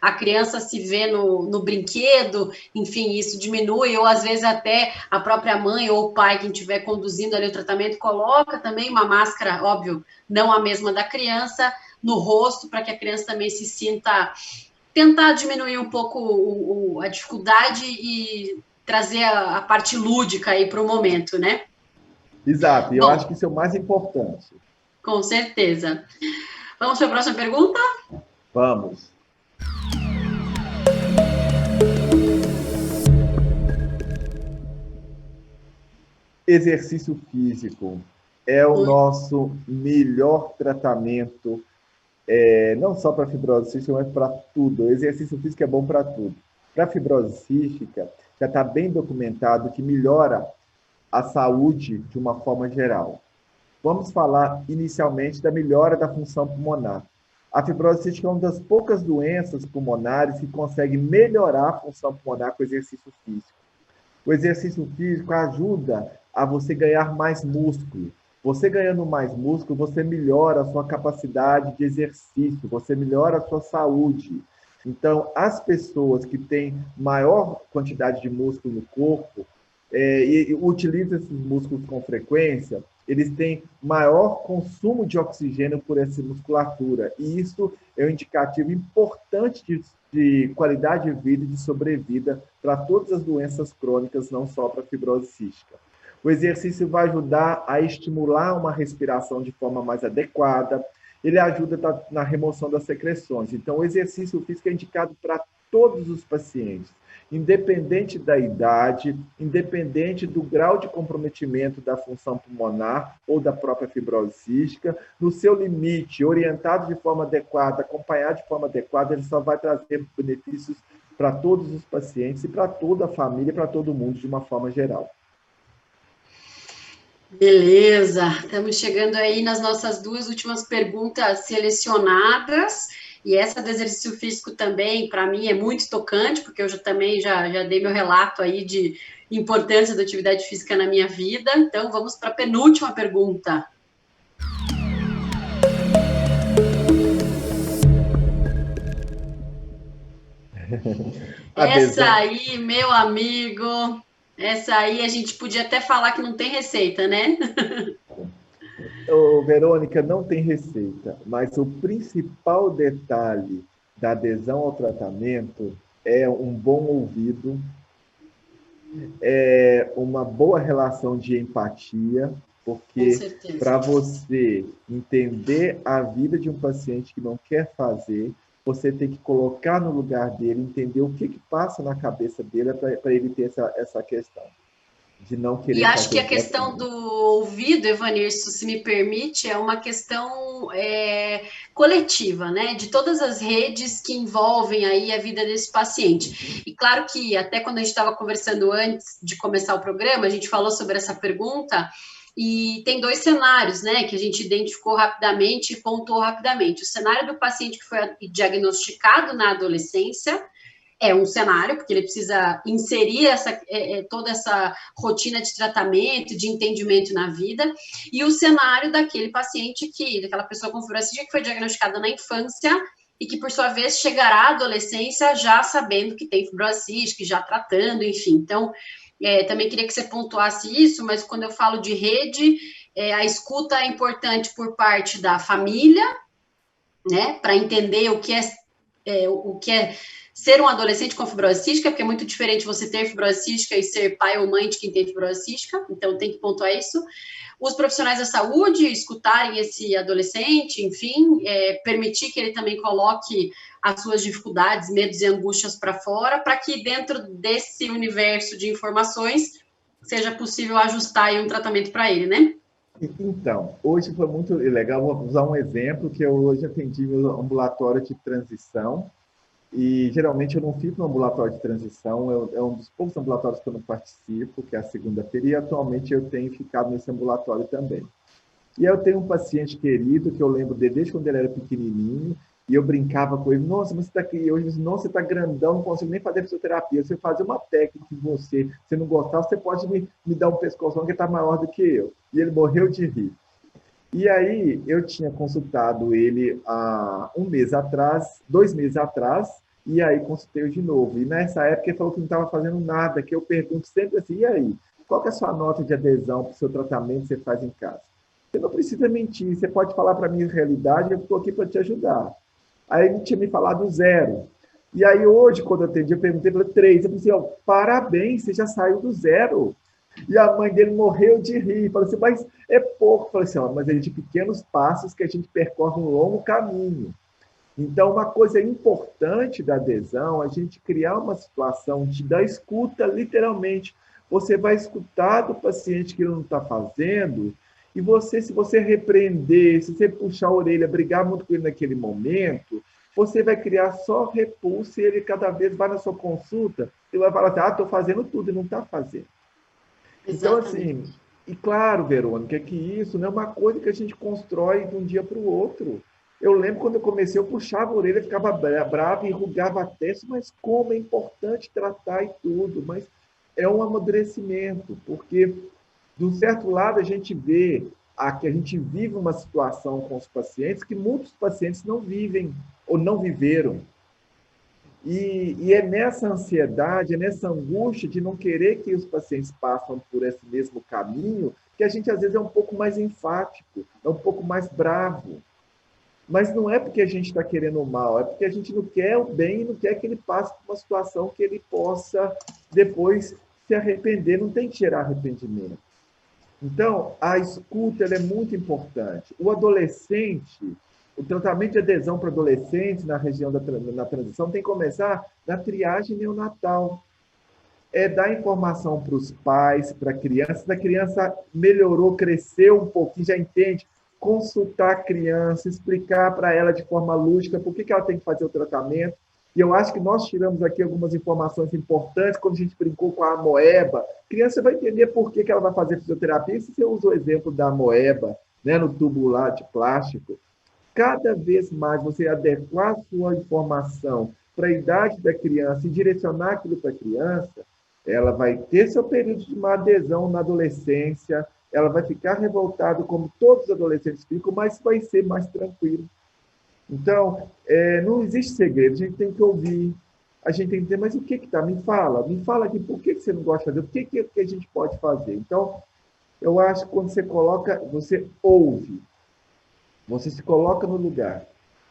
a criança se vê no brinquedo, enfim, isso diminui, ou às vezes até a própria mãe ou o pai, quem estiver conduzindo ali o tratamento, coloca também uma máscara, óbvio, não a mesma da criança, no rosto, para que a criança também se sinta, tentar diminuir um pouco a dificuldade e trazer a parte lúdica aí para o momento, né? Exato, e eu acho que isso é o mais importante. Com certeza. Vamos para a próxima pergunta? Vamos. Exercício físico é o nosso melhor tratamento, não só para fibrose cística, mas para tudo. O exercício físico é bom para tudo. Para fibrose cística, já está bem documentado que melhora a saúde de uma forma geral. Vamos falar inicialmente da melhora da função pulmonar. A fibrose cística é uma das poucas doenças pulmonares que consegue melhorar a função pulmonar com o exercício físico. O exercício físico ajuda a você ganhar mais músculo. Você ganhando mais músculo, você melhora a sua capacidade de exercício, você melhora a sua saúde. Então, as pessoas que têm maior quantidade de músculo no corpo, e utilizam esses músculos com frequência, eles têm maior consumo de oxigênio por essa musculatura. E isso é um indicativo importante de qualidade de vida e de sobrevida para todas as doenças crônicas, não só para a fibrose cística. O exercício vai ajudar a estimular uma respiração de forma mais adequada, ele ajuda na remoção das secreções. Então, o exercício físico é indicado para todos os pacientes, independente da idade, independente do grau de comprometimento da função pulmonar ou da própria fibrose cística, no seu limite, orientado de forma adequada, acompanhado de forma adequada, ele só vai trazer benefícios para todos os pacientes e para toda a família, para todo mundo de uma forma geral. Beleza, estamos chegando aí nas nossas duas últimas perguntas selecionadas. E essa do exercício físico também, para mim, é muito tocante, porque eu também já dei meu relato aí de importância da atividade física na minha vida. Então, vamos para a penúltima pergunta. Essa aí, meu amigo, essa aí a gente podia até falar que não tem receita, né? Verônica, não tem receita, mas o principal detalhe da adesão ao tratamento é um bom ouvido, é uma boa relação de empatia, porque para você entender a vida de um paciente que não quer fazer, você tem que colocar no lugar dele, entender o que passa na cabeça dele para ele ter essa questão. De não querer. E acho que a questão do ouvido, Evanilson, se me permite, é uma questão coletiva, né? De todas as redes que envolvem aí a vida desse paciente. E claro que até quando a gente estava conversando antes de começar o programa, a gente falou sobre essa pergunta e tem dois cenários, né? Que a gente identificou rapidamente e pontuou rapidamente. O cenário do paciente que foi diagnosticado na adolescência, é um cenário, porque ele precisa inserir toda essa rotina de tratamento, de entendimento na vida, e o cenário daquele paciente daquela pessoa com fibrose cística que foi diagnosticada na infância e que, por sua vez, chegará à adolescência já sabendo que tem fibrose cística, já tratando, enfim. Então, também queria que você pontuasse isso, mas quando eu falo de rede, a escuta é importante por parte da família, né, para entender o que é ser um adolescente com fibrose cística, porque é muito diferente você ter fibrose cística e ser pai ou mãe de quem tem fibrose cística, então tem que pontuar isso. Os profissionais da saúde escutarem esse adolescente, enfim, permitir que ele também coloque as suas dificuldades, medos e angústias para fora, para que dentro desse universo de informações seja possível ajustar aí um tratamento para ele, né? Então, hoje foi muito legal, vou usar um exemplo que eu hoje atendi no ambulatório de transição, e geralmente eu não fico no ambulatório de transição, é um dos poucos ambulatórios que eu não participo, que é a segunda-feira, e atualmente eu tenho ficado nesse ambulatório também. E eu tenho um paciente querido que eu lembro dele desde quando ele era pequenininho, e eu brincava com ele, nossa, mas você está aqui hoje, nossa, você está grandão, não consigo nem fazer fisioterapia, se eu fazer uma técnica em você, se não gostar, você pode me dar um pescoção que está maior do que eu. E ele morreu de rir. E aí, eu tinha consultado ele há 1 mês atrás, 2 meses atrás, e aí consultei de novo. E nessa época ele falou que não estava fazendo nada, que eu pergunto sempre assim, e aí, qual que é a sua nota de adesão para o seu tratamento que você faz em casa? Você não precisa mentir, você pode falar para mim a realidade, eu estou aqui para te ajudar. Aí ele tinha me falado 0. E aí hoje, quando eu atendi, eu perguntei para 3. Eu falei assim, parabéns, você já saiu do 0. E a mãe dele morreu de rir. Falei assim, mas é pouco. Falei assim, mas é de pequenos passos que a gente percorre um longo caminho. Então, uma coisa importante da adesão é a gente criar uma situação da escuta, literalmente. Você vai escutar do paciente que ele não está fazendo, e você, se você repreender, se você puxar a orelha, brigar muito com ele naquele momento, você vai criar só repulso e ele cada vez vai na sua consulta e vai falar assim, estou fazendo tudo e não está fazendo. Então, assim, e claro, Verônica, que isso não é uma coisa que a gente constrói de um dia para o outro. Eu lembro quando eu comecei, eu puxava a orelha, ficava bravo, enrugava a testa, mas como é importante tratar e tudo, mas é um amadurecimento, porque, de um certo lado, a gente vê que a gente vive uma situação com os pacientes que muitos pacientes não vivem ou não viveram. E é nessa ansiedade, é nessa angústia de não querer que os pacientes passem por esse mesmo caminho, que a gente, às vezes, é um pouco mais enfático, é um pouco mais bravo. Mas não é porque a gente está querendo o mal, é porque a gente não quer o bem e não quer que ele passe por uma situação que ele possa depois se arrepender, não tem que gerar arrependimento. Então, a escuta ela é muito importante. O adolescente, o tratamento de adesão para adolescentes na região na transição tem que começar na triagem neonatal. É dar informação para os pais, para a criança. Se a criança melhorou, cresceu um pouquinho, já entende, consultar a criança, explicar para ela de forma lúdica por que ela tem que fazer o tratamento. E eu acho que nós tiramos aqui algumas informações importantes, quando a gente brincou com a amoeba. A criança vai entender por que ela vai fazer fisioterapia. E se você usa o exemplo da amoeba, né, no tubo lá de plástico, cada vez mais você adequar a sua informação para a idade da criança e direcionar aquilo para a criança, ela vai ter seu período de uma adesão na adolescência, ela vai ficar revoltada como todos os adolescentes ficam, mas vai ser mais tranquilo. Então, não existe segredo, a gente tem que ouvir, a gente tem que dizer, mas o que está? Me fala aqui, por que você não gosta de fazer, o que a gente pode fazer? Então, eu acho que quando você coloca, você ouve, você se coloca no lugar,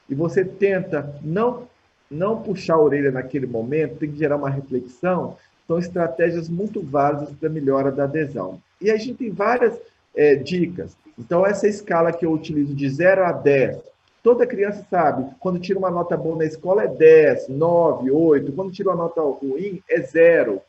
e você tenta não puxar a orelha naquele momento, tem que gerar uma reflexão, são estratégias muito válidas para a melhora da adesão. E a gente tem várias dicas. Então, essa escala que eu utilizo de 0 a 10, toda criança sabe, quando tira uma nota boa na escola é 10, 9, 8, quando tira uma nota ruim é 0.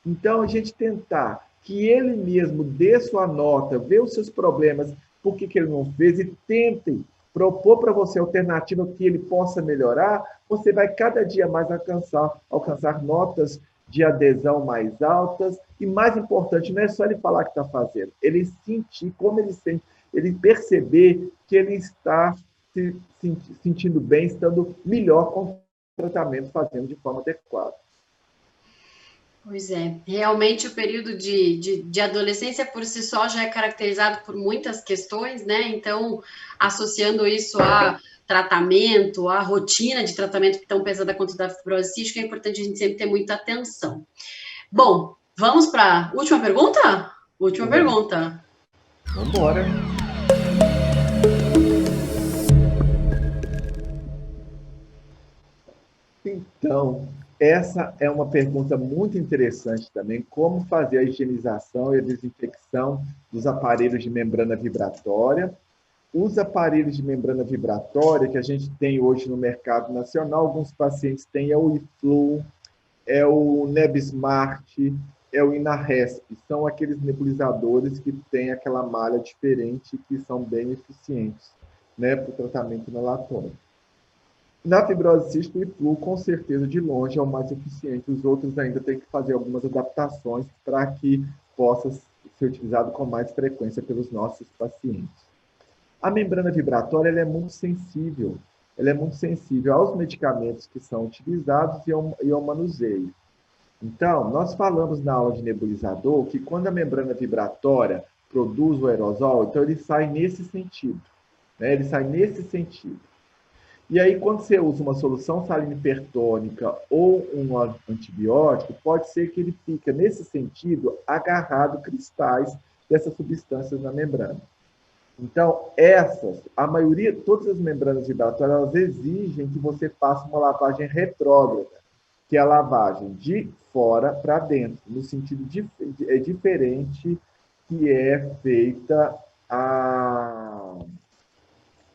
Então, a gente tentar que ele mesmo dê sua nota, vê os seus problemas, por que ele não fez, e tente propor para você alternativa que ele possa melhorar, você vai cada dia mais alcançar notas de adesão mais altas, e mais importante, não é só ele falar que está fazendo, ele sentir como ele sente, ele perceber que ele está se sentindo bem, estando melhor com o tratamento, fazendo de forma adequada. Pois é, realmente o período de adolescência por si só já é caracterizado por muitas questões, né? Então, associando isso a tratamento, a rotina de tratamento que tão pesada quanto da fibrose cística, é importante a gente sempre ter muita atenção. Bom, vamos para a última pergunta? Última pergunta. Vamos embora. Então, essa é uma pergunta muito interessante também, como fazer a higienização e a desinfecção dos aparelhos de membrana vibratória. Os aparelhos de membrana vibratória que a gente tem hoje no mercado nacional, alguns pacientes têm é o iFlu, é o Nebsmart, é o Inaresp. São aqueles nebulizadores que têm aquela malha diferente que são bem eficientes, né, para o tratamento inalatório. Na fibrose cística, o iFlu, com certeza, de longe, é o mais eficiente. Os outros ainda têm que fazer algumas adaptações para que possa ser utilizado com mais frequência pelos nossos pacientes. A membrana vibratória ela é muito sensível. Ela é muito sensível aos medicamentos que são utilizados e ao manuseio. Então, nós falamos na aula de nebulizador que quando a membrana vibratória produz o aerosol, então ele sai nesse sentido. Né? Ele sai nesse sentido. E aí, quando você usa uma solução salina hipertônica ou um antibiótico, pode ser que ele fique, nesse sentido, agarrado cristais dessas substâncias na membrana. Então, a maioria, todas as membranas vibratórias, elas exigem que você faça uma lavagem retrógrada, que é a lavagem de fora para dentro, no sentido diferente que é feita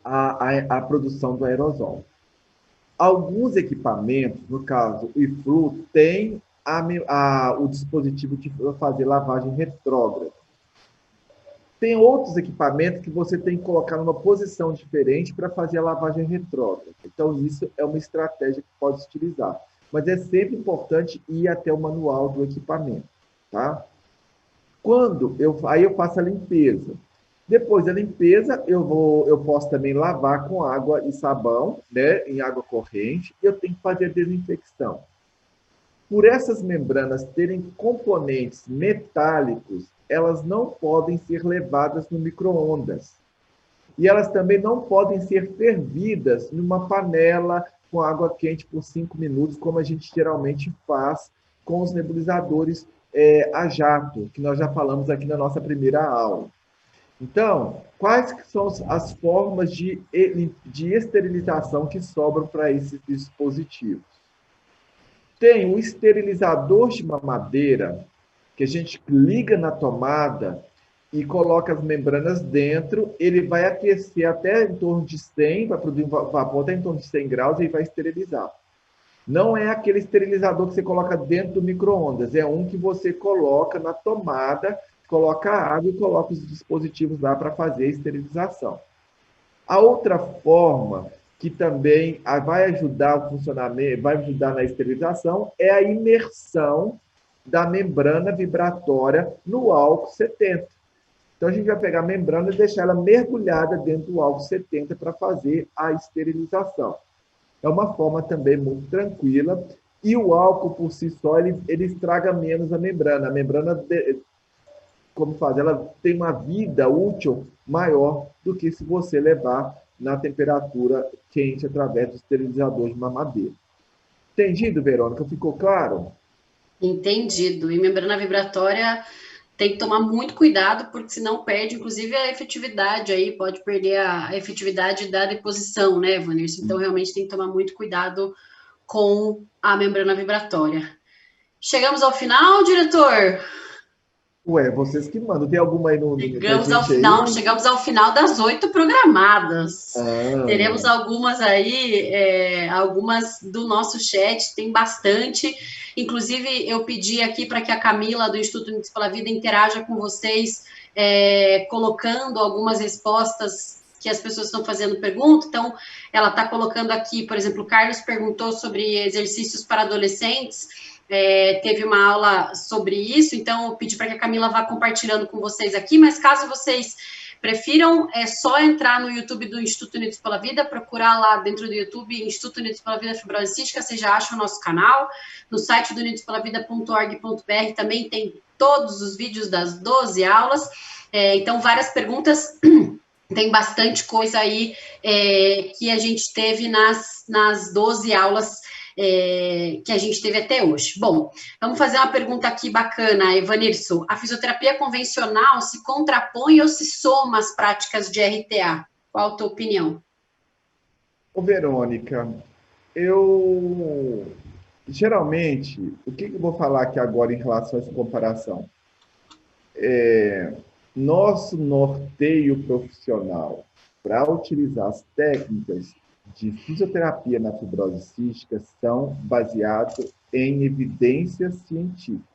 a produção do aerosol. Alguns equipamentos, no caso o iFlu, tem o dispositivo de fazer lavagem retrógrada. Tem outros equipamentos que você tem que colocar numa posição diferente para fazer a lavagem retrógrada. Então, isso é uma estratégia que pode se utilizar. Mas é sempre importante ir até o manual do equipamento, tá? Aí eu faço a limpeza. Depois da limpeza, eu posso também lavar com água e sabão, né, em água corrente, e eu tenho que fazer a desinfecção. Por essas membranas terem componentes metálicos, elas não podem ser levadas no micro-ondas. E elas também não podem ser fervidas numa panela com água quente por 5 minutos, como a gente geralmente faz com os nebulizadores a jato, que nós já falamos aqui na nossa primeira aula. Então, quais são as formas de esterilização que sobram para esses dispositivos? Tem um esterilizador de mamadeira, que a gente liga na tomada e coloca as membranas dentro, ele vai aquecer até em torno de 100, vai produzir um vapor até em torno de 100 graus e vai esterilizar. Não é aquele esterilizador que você coloca dentro do micro-ondas, é um que você coloca na tomada, coloca a água e coloca os dispositivos lá para fazer a esterilização. A outra forma que também vai ajudar o funcionamento, vai ajudar na esterilização, é a imersão da membrana vibratória no álcool 70. Então, a gente vai pegar a membrana e deixar ela mergulhada dentro do álcool 70 para fazer a esterilização. É uma forma também muito tranquila. E o álcool, por si só, ele estraga menos a membrana. A membrana, como faz? Ela tem uma vida útil maior do que se você levar na temperatura quente através do esterilizador de mamadeira. Entendido, Verônica? Ficou claro? Entendido. E membrana vibratória tem que tomar muito cuidado, porque senão perde, inclusive, a efetividade aí, pode perder a efetividade da deposição, né, Vanessa? Então, realmente tem que tomar muito cuidado com a membrana vibratória. Chegamos ao final, diretor? Ué, vocês que mandam. Tem alguma aí no Chegamos ao final das 8 programadas. Teremos algumas aí, algumas do nosso chat, tem bastante. Inclusive, eu pedi aqui para que a Camila, do Instituto Unidos pela Vida, interaja com vocês, colocando algumas respostas que as pessoas estão fazendo pergunta. Então, ela está colocando aqui, por exemplo, o Carlos perguntou sobre exercícios para adolescentes. Teve uma aula sobre isso, então eu pedi para que a Camila vá compartilhando com vocês aqui, mas caso vocês prefiram, é só entrar no YouTube do Instituto Unidos pela Vida, procurar lá dentro do YouTube, Instituto Unidos pela Vida Fibrose Cística, vocês já acham o nosso canal. No site do unidospelavida.org.br também tem todos os vídeos das 12 aulas, então várias perguntas Tem bastante coisa aí que a gente teve nas 12 aulas que a gente teve até hoje. Bom, vamos fazer uma pergunta aqui bacana, Evanilson. A fisioterapia convencional se contrapõe ou se soma às práticas de RTA? Qual a tua opinião? Ô, Verônica, eu geralmente, o que eu vou falar aqui agora em relação a essa comparação? Nosso norteio profissional para utilizar as técnicas de fisioterapia na fibrose cística são baseados em evidências científicas.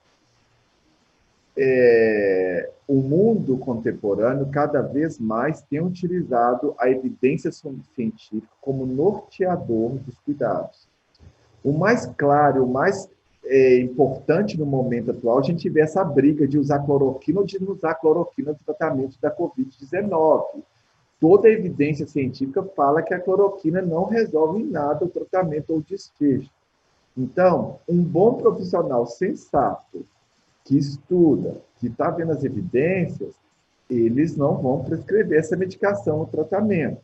O mundo contemporâneo cada vez mais tem utilizado a evidência científica como norteador dos cuidados. O mais claro, o mais importante no momento atual, a gente vê essa briga de usar cloroquina ou de não usar cloroquina no tratamento da Covid-19. Toda a evidência científica fala que a cloroquina não resolve em nada o tratamento ou o desfecho. Então, um bom profissional sensato, que estuda, que está vendo as evidências, eles não vão prescrever essa medicação ou tratamento.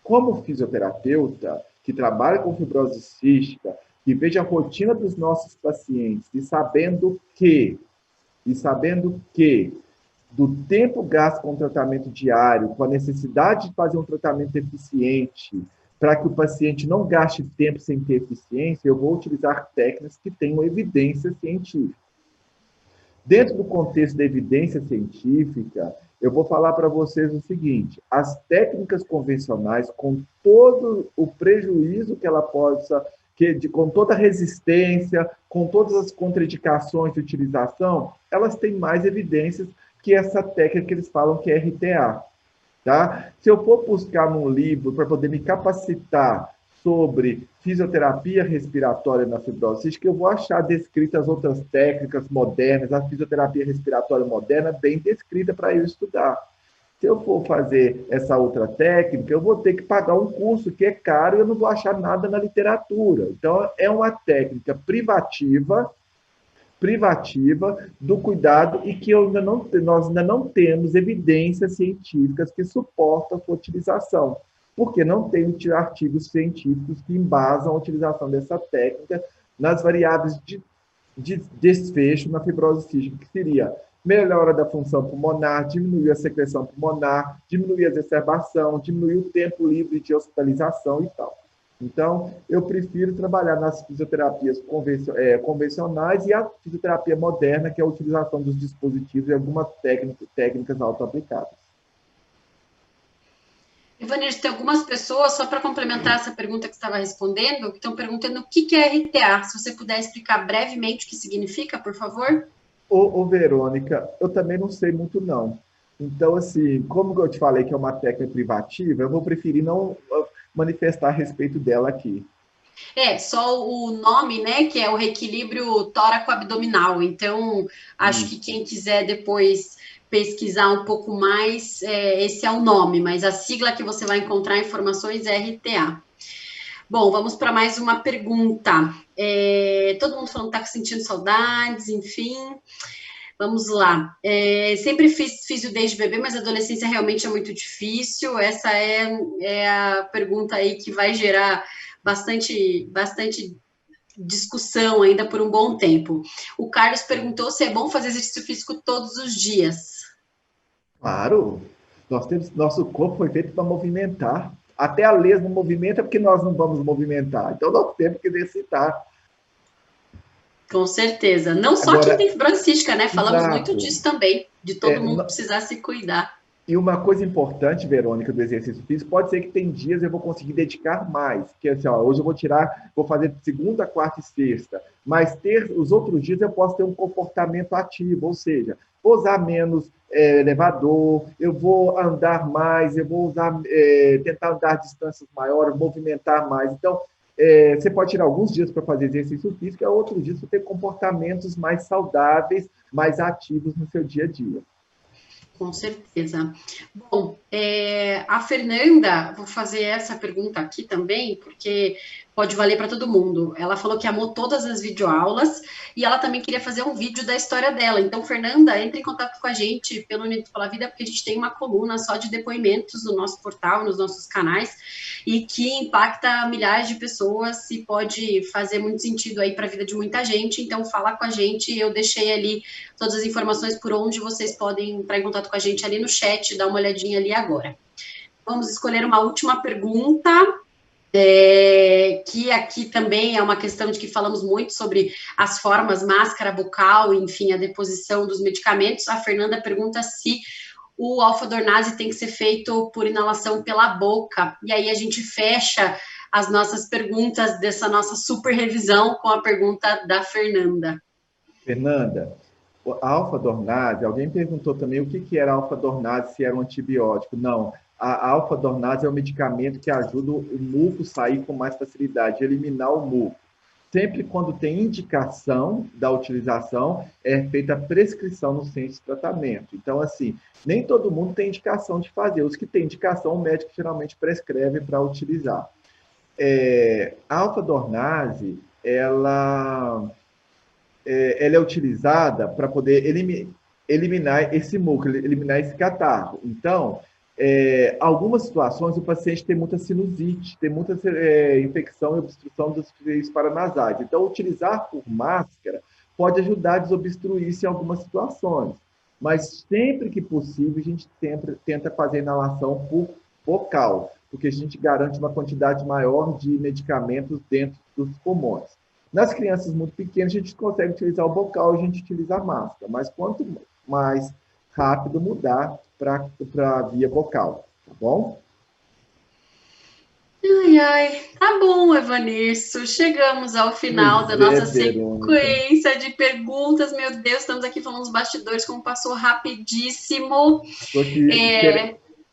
Como fisioterapeuta, que trabalha com fibrose cística, que veja a rotina dos nossos pacientes e sabendo que do tempo gasto com o tratamento diário, com a necessidade de fazer um tratamento eficiente, para que o paciente não gaste tempo sem ter eficiência, eu vou utilizar técnicas que tenham evidência científica. Dentro do contexto da evidência científica, eu vou falar para vocês o seguinte: as técnicas convencionais, com todo o prejuízo que ela possa, com toda a resistência, com todas as contraindicações de utilização, elas têm mais evidências que essa técnica que eles falam que é RTA. Tá? Se eu for buscar num livro para poder me capacitar sobre fisioterapia respiratória na fibrose cística, eu vou achar descritas outras técnicas modernas, a fisioterapia respiratória moderna bem descrita para eu estudar. Se eu for fazer essa outra técnica, eu vou ter que pagar um curso que é caro e eu não vou achar nada na literatura. Então, é uma técnica privativa do cuidado e que nós ainda não temos evidências científicas que suportam a sua utilização, porque não tem artigos científicos que embasam a utilização dessa técnica nas variáveis de desfecho na fibrose cística, que seria melhora da função pulmonar, diminuir a secreção pulmonar, diminuir a exacerbação, diminuir o tempo livre de hospitalização e tal. Então, eu prefiro trabalhar nas fisioterapias convencionais e a fisioterapia moderna, que é a utilização dos dispositivos e algumas técnicas autoaplicadas. Ivanir, tem algumas pessoas, só para complementar essa pergunta que você estava respondendo, que estão perguntando o que é RTA. Se você puder explicar brevemente o que significa, por favor. Verônica, eu também não sei muito, não. Então, assim, como eu te falei que é uma técnica privativa, eu vou preferir não manifestar a respeito dela aqui. Só o nome, né, que é o reequilíbrio tóraco-abdominal. Então, acho que quem quiser depois pesquisar um pouco mais, esse é o nome, mas a sigla que você vai encontrar informações é RTA. Bom, vamos para mais uma pergunta. Todo mundo falando que está sentindo saudades, enfim. Vamos lá. Sempre fiz o desde bebê, mas a adolescência realmente é muito difícil. Essa é a pergunta aí que vai gerar bastante discussão ainda por um bom tempo. O Carlos perguntou se é bom fazer exercício físico todos os dias. Claro, nosso corpo foi feito para movimentar. Até a lesma movimenta porque nós não vamos movimentar. Então, nós temos que exercitar. Com certeza. Não só quem tem fibrose cística, né? Falamos muito disso também, de todo mundo precisar se cuidar. E uma coisa importante, Verônica, do exercício físico, pode ser que tem dias eu vou conseguir dedicar mais. Que assim, hoje eu vou fazer segunda, quarta e sexta. Mas os outros dias eu posso ter um comportamento ativo, ou seja, vou usar menos elevador, eu vou andar mais, eu vou tentar andar distâncias maiores, movimentar mais. Então, você pode tirar alguns dias para fazer exercício físico e outros dias para ter comportamentos mais saudáveis, mais ativos no seu dia a dia. Com certeza. Bom, a Fernanda, vou fazer essa pergunta aqui também, porque pode valer para todo mundo. Ela falou que amou todas as videoaulas e ela também queria fazer um vídeo da história dela. Então, Fernanda, entre em contato com a gente pelo Unidos pela Vida, porque a gente tem uma coluna só de depoimentos no nosso portal, nos nossos canais, e que impacta milhares de pessoas e pode fazer muito sentido aí para a vida de muita gente. Então, fala com a gente. Eu deixei ali todas as informações por onde vocês podem entrar em contato com a gente ali no chat, dá uma olhadinha ali agora. Vamos escolher uma última pergunta. Que aqui também é uma questão de que falamos muito sobre as formas, máscara bucal, enfim, a deposição dos medicamentos. A Fernanda pergunta se o alfa-dornase tem que ser feito por inalação pela boca. E aí a gente fecha as nossas perguntas dessa nossa super revisão com a pergunta da Fernanda. Fernanda, a alfa-dornase, alguém perguntou também o que era alfa-dornase, se era um antibiótico. Não. A alfa-dornase é um medicamento que ajuda o muco a sair com mais facilidade, eliminar o muco. Sempre quando tem indicação da utilização, é feita a prescrição no centro de tratamento. Então, assim, nem todo mundo tem indicação de fazer. Os que têm indicação, o médico geralmente prescreve para utilizar. A alfa-dornase, ela é utilizada para poder eliminar esse muco, eliminar esse catarro. Então, algumas situações o paciente tem muita sinusite, tem muita infecção e obstrução dos fios paranasais. Então, utilizar por máscara pode ajudar a desobstruir isso em algumas situações. Mas sempre que possível, a gente tenta fazer inalação por bocal, porque a gente garante uma quantidade maior de medicamentos dentro dos pulmões. Nas crianças muito pequenas, a gente consegue utilizar o bocal e a gente utiliza a máscara. Mas quanto mais rápido mudar para a via vocal, tá bom? Ai, tá bom, Evanilson. Chegamos ao final da nossa sequência de perguntas. Meu Deus, estamos aqui falando dos bastidores, como passou rapidíssimo.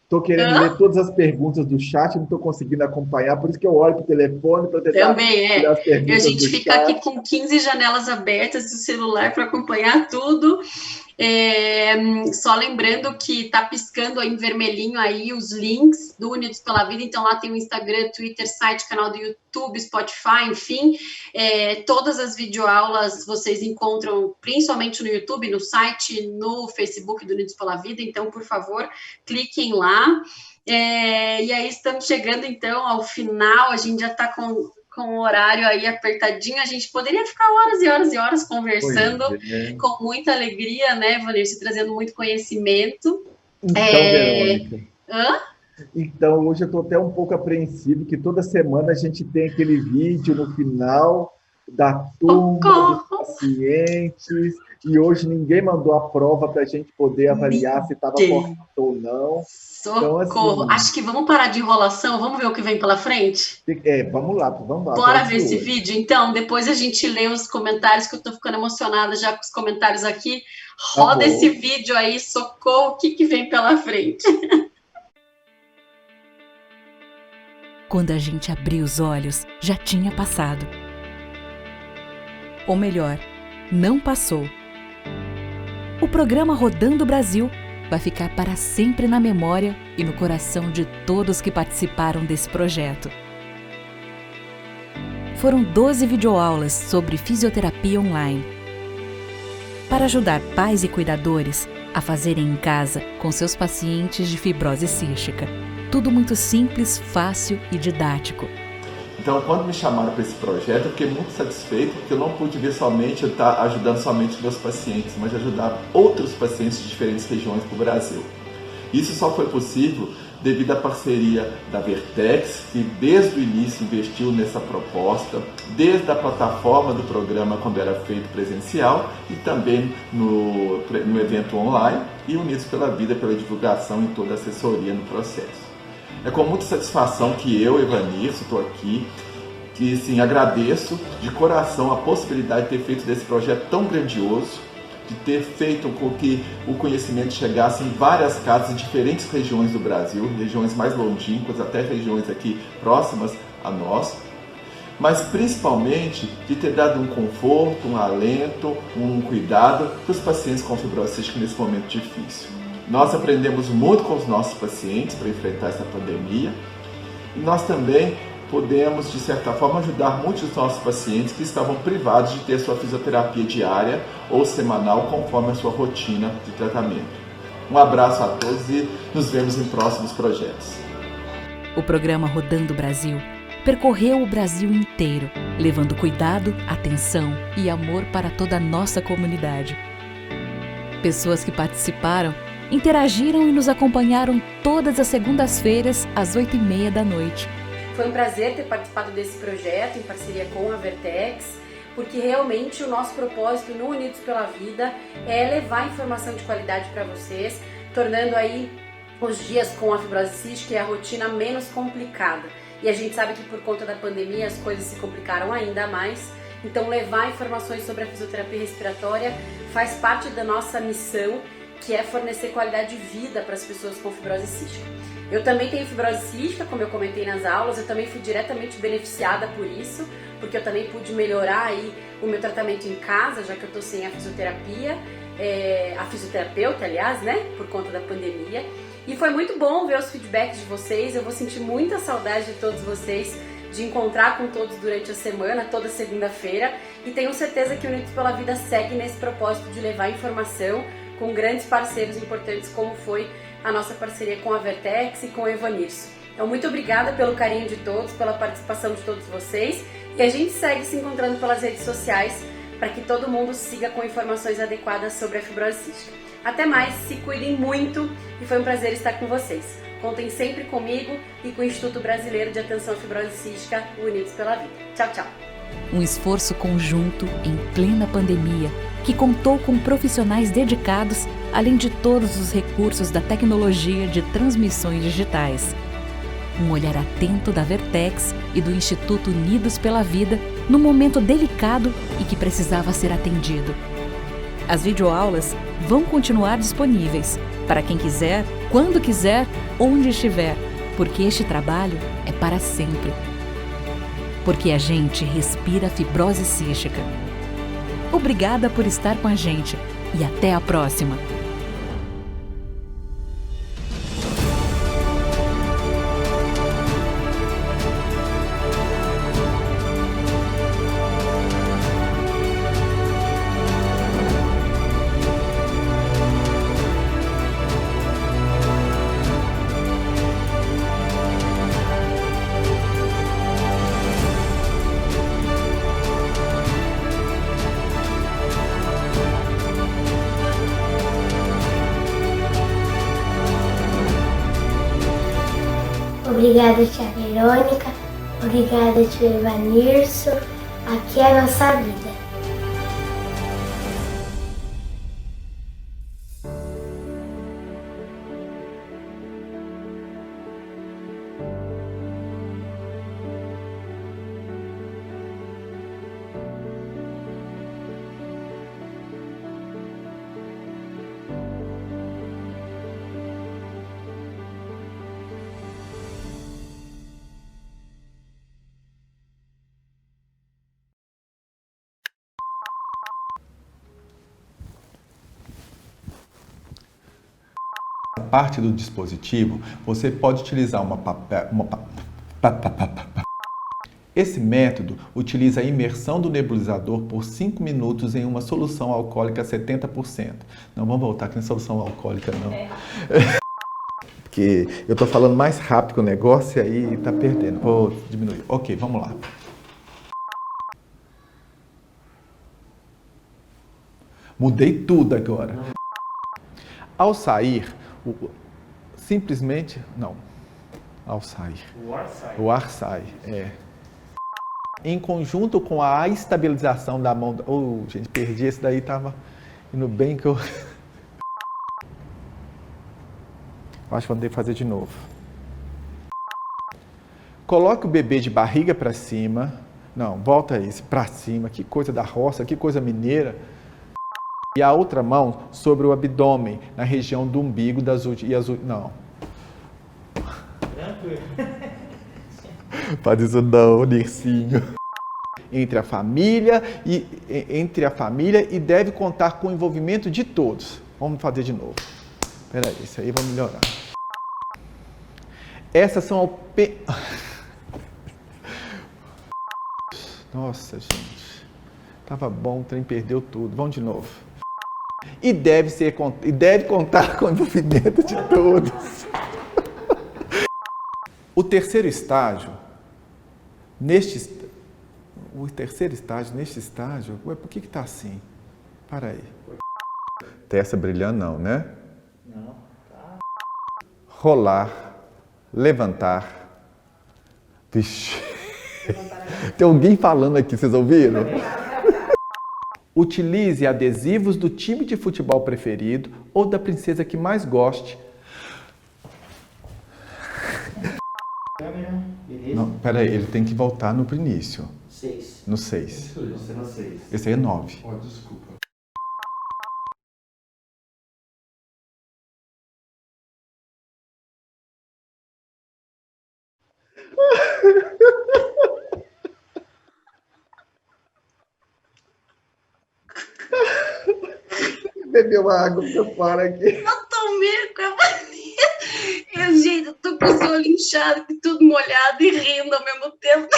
Estou querendo ler todas as perguntas do chat, não estou conseguindo acompanhar, por isso que eu olho para o telefone para tentar também as perguntas. E a gente fica aqui com 15 janelas abertas do celular para acompanhar tudo. Só lembrando que está piscando aí em vermelhinho aí os links do Unidos pela Vida, então lá tem o Instagram, Twitter, site, canal do YouTube, Spotify, enfim, todas as videoaulas vocês encontram principalmente no YouTube, no site, no Facebook do Unidos pela Vida, então por favor, cliquem lá. E aí estamos chegando então ao final, a gente já está com o horário aí apertadinho, a gente poderia ficar horas e horas e horas conversando com muita alegria, né, Vanessa, trazendo muito conhecimento. Então, Verônica. Então, hoje eu estou até um pouco apreensivo, que toda semana a gente tem aquele vídeo no final da turma, dos pacientes, e hoje ninguém mandou a prova para a gente poder avaliar se estava correto ou não. Socorro! Então, assim, acho que vamos parar de enrolação, vamos ver o que vem pela frente? Vamos lá. Bora ver esse vídeo? Então, depois a gente lê os comentários, que eu tô ficando emocionada já com os comentários aqui. Roda esse vídeo aí, socorro, o que vem pela frente? Quando a gente abriu os olhos, já tinha passado. Ou melhor, não passou. O programa Rodando o Brasil vai ficar para sempre na memória e no coração de todos que participaram desse projeto. Foram 12 videoaulas sobre fisioterapia online, para ajudar pais e cuidadores a fazerem em casa com seus pacientes de fibrose cística. Tudo muito simples, fácil e didático. Então, quando me chamaram para esse projeto, eu fiquei muito satisfeito, porque eu não pude ver somente, eu estar ajudando somente meus pacientes, mas ajudar outros pacientes de diferentes regiões do Brasil. Isso só foi possível devido à parceria da Vertex, que desde o início investiu nessa proposta, desde a plataforma do programa quando era feito presencial e também no evento online, e Unidos pela Vida pela divulgação e toda a assessoria no processo. É com muita satisfação que eu, Evanilson, estou aqui, que sim, agradeço de coração a possibilidade de ter feito desse projeto tão grandioso, de ter feito com que o conhecimento chegasse em várias casas em diferentes regiões do Brasil, regiões mais longínquas, até regiões aqui próximas a nós, mas principalmente de ter dado um conforto, um alento, um cuidado para os pacientes com fibrose cística nesse momento difícil. Nós aprendemos muito com os nossos pacientes para enfrentar essa pandemia e nós também podemos, de certa forma, ajudar muitos dos nossos pacientes que estavam privados de ter sua fisioterapia diária ou semanal conforme a sua rotina de tratamento. Um abraço a todos e nos vemos em próximos projetos. O programa Rodando Brasil percorreu o Brasil inteiro, levando cuidado, atenção e amor para toda a nossa comunidade. Pessoas que participaram, interagiram e nos acompanharam todas as segundas-feiras às 8h30 da noite. Foi um prazer ter participado desse projeto em parceria com a Vertex, porque realmente o nosso propósito no Unidos pela Vida é levar informação de qualidade para vocês, tornando aí os dias com a fibrose cística e a rotina menos complicada. E a gente sabe que por conta da pandemia as coisas se complicaram ainda mais, então levar informações sobre a fisioterapia respiratória faz parte da nossa missão, que é fornecer qualidade de vida para as pessoas com fibrose cística. Eu também tenho fibrose cística, como eu comentei nas aulas, eu também fui diretamente beneficiada por isso, porque eu também pude melhorar aí o meu tratamento em casa, já que eu estou sem a fisioterapia, a fisioterapeuta, aliás, né, por conta da pandemia. E foi muito bom ver os feedbacks de vocês, eu vou sentir muita saudade de todos vocês, de encontrar com todos durante a semana, toda segunda-feira, e tenho certeza que o Unidos pela Vida segue nesse propósito de levar informação com grandes parceiros importantes, como foi a nossa parceria com a Vertex e com o Evanilson. Então, muito obrigada pelo carinho de todos, pela participação de todos vocês, e a gente segue se encontrando pelas redes sociais para que todo mundo siga com informações adequadas sobre a fibrose cística. Até mais, se cuidem muito e foi um prazer estar com vocês. Contem sempre comigo e com o Instituto Brasileiro de Atenção à Fibrose Cística, Unidos pela Vida. Tchau, tchau! Um esforço conjunto em plena pandemia, que contou com profissionais dedicados, além de todos os recursos da tecnologia de transmissões digitais. Um olhar atento da Vertex e do Instituto Unidos pela Vida num momento delicado e que precisava ser atendido. As videoaulas vão continuar disponíveis para quem quiser, quando quiser, onde estiver, porque este trabalho é para sempre. Porque a gente respira fibrose cística. Obrigada por estar com a gente e até a próxima! Obrigada, tia Verônica. Obrigada, tio Evanilson. Aqui é a nossa vida. Parte do dispositivo, você pode utilizar Esse método utiliza a imersão do nebulizador por 5 minutos em uma solução alcoólica 70%. Não, vamos voltar aqui na solução alcoólica, não. Porque eu estou falando mais rápido que o negócio e aí está perdendo. Vou diminuir. Ok, vamos lá. Mudei tudo agora. Ao sair, simplesmente... Não. Ao sair. O ar sai. O ar sai, é. Em conjunto com a estabilização da mão... Oh, gente, perdi esse daí, tava indo bem que eu... Acho que vou ter que fazer de novo. Coloque o bebê de barriga para cima. Não, volta esse, para cima. Que coisa da roça, que coisa mineira. E a outra mão sobre o abdômen, na região do umbigo das últimas... Não. Faz isso não, Nircinho. Entre a família e deve contar com o envolvimento de todos. Vamos fazer de novo. Espera aí, isso aí vai melhorar. Essas são Nossa, gente. Tava bom, o trem perdeu tudo. Vamos de novo. E deve contar com o envolvimento de todos. O terceiro estágio, neste estágio, ué, por que tá assim? Para aí. Testa brilhando não, né? Não. Tá. Rolar, levantar. Vixe. Tem alguém falando aqui, vocês ouviram? Utilize adesivos do time de futebol preferido ou da princesa que mais goste. Não, peraí, ele tem que voltar no início. 6. No 6. Você no 6. Esse aí é 9. Oh, desculpa. Bebeu água pra fora aqui. Eu tomei com a mania. Gente, eu tô com os olhos inchados, tudo molhado e rindo ao mesmo tempo.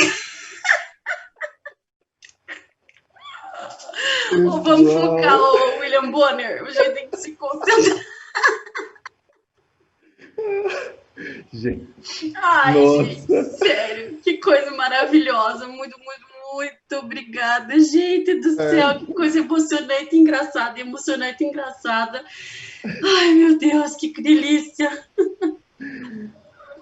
Ou vamos focar o William Bonner? A gente tem que se concentrar. Gente. Ai, Nossa. gente, sério, que coisa maravilhosa. Muito obrigada, gente do céu, que coisa emocionante, engraçada, engraçada. Ai, meu Deus, que delícia.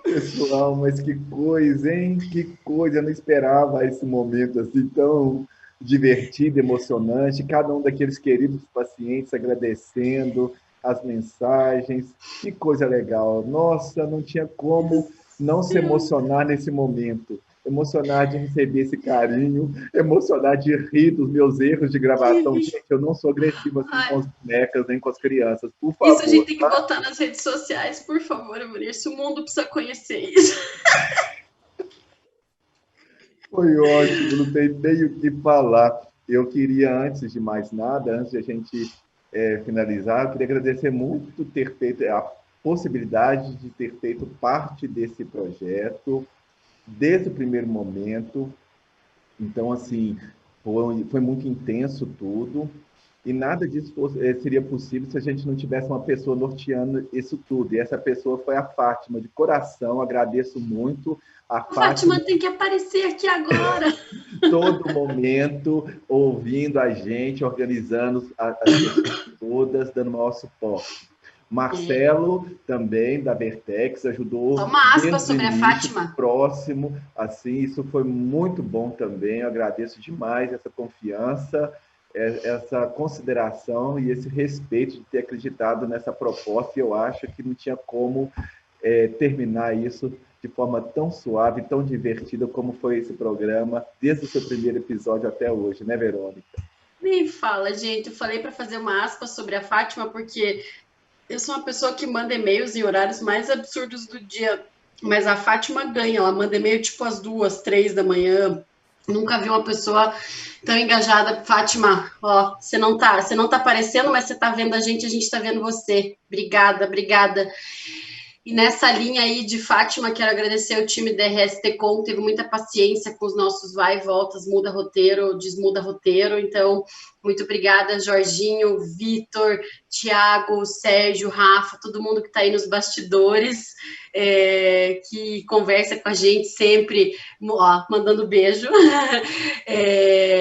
Pessoal, mas que coisa, hein? Que coisa, eu não esperava esse momento assim tão divertido, emocionante. Cada um daqueles queridos pacientes agradecendo as mensagens. Que coisa legal. Nossa, não tinha como não se emocionar nesse momento. Emocionar de receber esse carinho, emocionar de rir dos meus erros de gravação. Gente, eu não sou agressivo assim com as bonecas, nem com as crianças, por favor. Isso a gente tem que botar nas redes sociais, por favor, Maurício. O mundo precisa conhecer isso. Foi ótimo, não tem nem o que falar. Eu queria, antes de mais nada, antes de a gente finalizar, eu queria agradecer muito ter feito a possibilidade de ter feito parte desse projeto, desde o primeiro momento. Então, assim, foi muito intenso tudo, e nada disso seria possível se a gente não tivesse uma pessoa norteando isso tudo, e essa pessoa foi a Fátima, de coração, agradeço muito. A Fátima tem que aparecer aqui agora. Todo momento, ouvindo a gente, organizando as coisas todas, dando maior suporte. Marcelo, também, da Vertex, ajudou. Uma aspa sobre a Fátima. Próximo, assim, isso foi muito bom também. Eu agradeço demais essa confiança, essa consideração e esse respeito de ter acreditado nessa proposta. E eu acho que não tinha como terminar isso de forma tão suave, tão divertida como foi esse programa, desde o seu primeiro episódio até hoje, né, Verônica? Nem fala, gente. Eu falei para fazer uma aspa sobre a Fátima, porque eu sou uma pessoa que manda e-mails em horários mais absurdos do dia, mas a Fátima ganha, ela manda e-mail tipo às 2, 3 da manhã. Nunca vi uma pessoa tão engajada. Fátima, ó, você não tá aparecendo, mas você tá vendo a gente tá vendo você. Obrigada. E nessa linha aí de Fátima, quero agradecer ao time da RSTcom, teve muita paciência com os nossos vai e voltas, muda roteiro, desmuda roteiro. Então, muito obrigada, Jorginho, Vitor, Thiago, Sérgio, Rafa, todo mundo que está aí nos bastidores, que conversa com a gente sempre, ó, mandando beijo.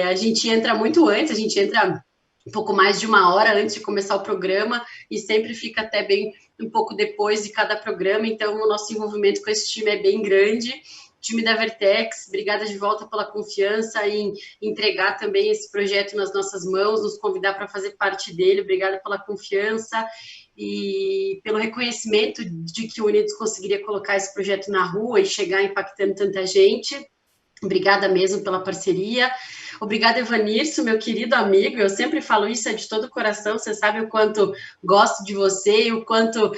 A gente entra muito antes, a gente entra um pouco mais de 1 hora antes de começar o programa e sempre fica até bem um pouco depois de cada programa, então o nosso envolvimento com esse time é bem grande. Time da Vertex, obrigada de volta pela confiança em entregar também esse projeto nas nossas mãos, nos convidar para fazer parte dele, obrigada pela confiança e pelo reconhecimento de que o Unidos conseguiria colocar esse projeto na rua e chegar impactando tanta gente. Obrigada mesmo pela parceria. Obrigada, Evanirso, meu querido amigo. Eu sempre falo isso, é de todo o coração. Você sabe o quanto gosto de você e o quanto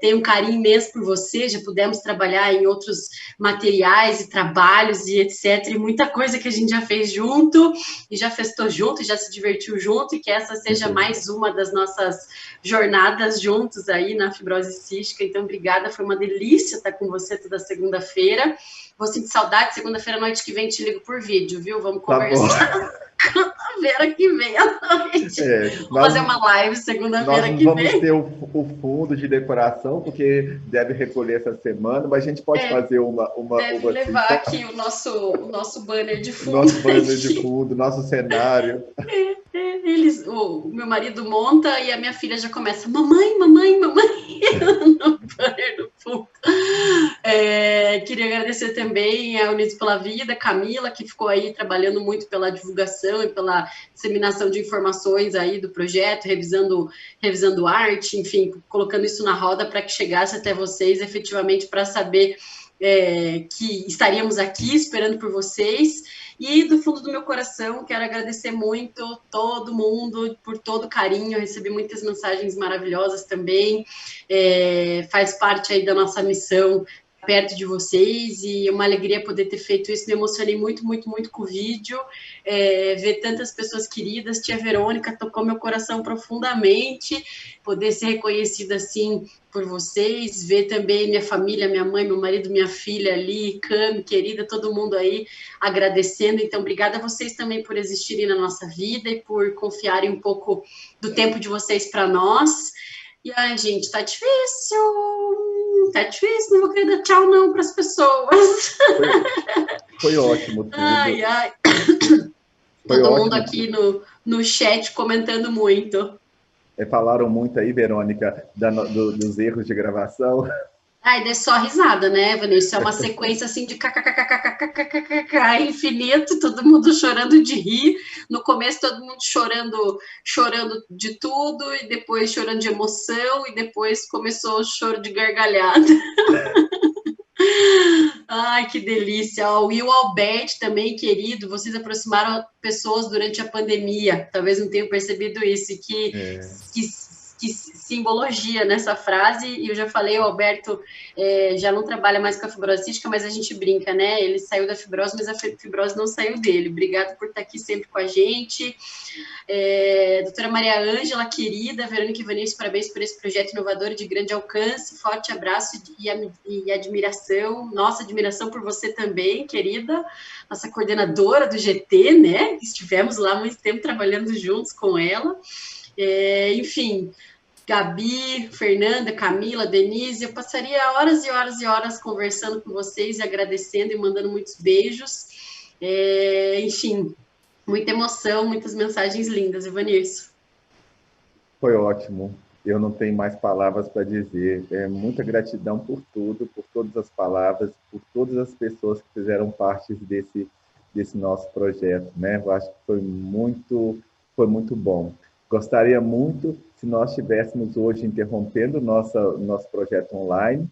tenho um carinho imenso por você. Já pudemos trabalhar em outros materiais e trabalhos e etc. E muita coisa que a gente já fez junto e já festou junto, já se divertiu junto. E que essa seja mais uma das nossas jornadas juntos aí na fibrose cística. Então, obrigada. Foi uma delícia estar com você toda segunda-feira. Vou sentir saudade, você segunda-feira à noite que vem te ligo por vídeo, viu? Vamos Tá conversar. Segunda-feira que vem à noite. Vou fazer uma live segunda-feira que vem. Nós vamos ter o fundo de decoração, porque deve recolher essa semana, mas a gente pode fazer uma deve levar aqui o nosso banner de fundo. Nosso banner de fundo, nosso cenário. O meu marido monta e a minha filha já começa, mamãe, mamãe, mamãe, no banner do fundo. Queria agradecer também a Unidos pela Vida, Camila, que ficou aí trabalhando muito pela divulgação e pela disseminação de informações aí do projeto, revisando arte, enfim, colocando isso na roda para que chegasse até vocês efetivamente para saber que estaríamos aqui esperando por vocês. E do fundo do meu coração, quero agradecer muito todo mundo por todo o carinho. Eu recebi muitas mensagens maravilhosas também. Faz parte aí da nossa missão perto de vocês e uma alegria poder ter feito isso. Me emocionei muito, muito, muito com o vídeo. Ver tantas pessoas queridas. Tia Verônica tocou meu coração profundamente. Poder ser reconhecida assim por vocês, ver também minha família, minha mãe, meu marido, minha filha ali, Cami, querida, todo mundo aí agradecendo. Então, obrigada a vocês também por existirem na nossa vida e por confiarem um pouco do tempo de vocês para nós. E, ai, gente, tá difícil, não vou querer dar tchau não para as pessoas. Foi ótimo tudo. Ai. Foi todo ótimo. Mundo aqui no chat comentando muito. Falaram muito aí, Verônica, dos erros de gravação. Ai, dê só risada, né, Vanessa? É uma sequência assim de kkkkkkkkkk infinito, todo mundo chorando de rir. No começo, todo mundo chorando de tudo, e depois chorando de emoção, e depois começou o choro de gargalhada. Ai, que delícia. E o Albert também, querido, vocês aproximaram pessoas durante a pandemia. Talvez não tenham percebido isso, que simbologia nessa frase, e eu já falei, o Alberto já não trabalha mais com a fibrose cística, mas a gente brinca, né? Ele saiu da fibrose, mas a fibrose não saiu dele. Obrigado por estar aqui sempre com a gente. Doutora Maria Ângela, querida, Verônica e Vanessa, parabéns por esse projeto inovador e de grande alcance. Forte abraço e admiração. Nossa admiração por você também, querida. Nossa coordenadora do GT, né? Estivemos lá muito tempo trabalhando juntos com ela. Enfim, Gabi, Fernanda, Camila, Denise, eu passaria horas e horas e horas conversando com vocês e agradecendo e mandando muitos beijos. Enfim, muita emoção, muitas mensagens lindas, Evanilson. Foi ótimo. Eu não tenho mais palavras para dizer. Muita gratidão por tudo, por todas as palavras, por todas as pessoas que fizeram parte desse nosso projeto, né? Eu acho que foi muito bom. Gostaria muito se nós estivéssemos hoje interrompendo nosso projeto online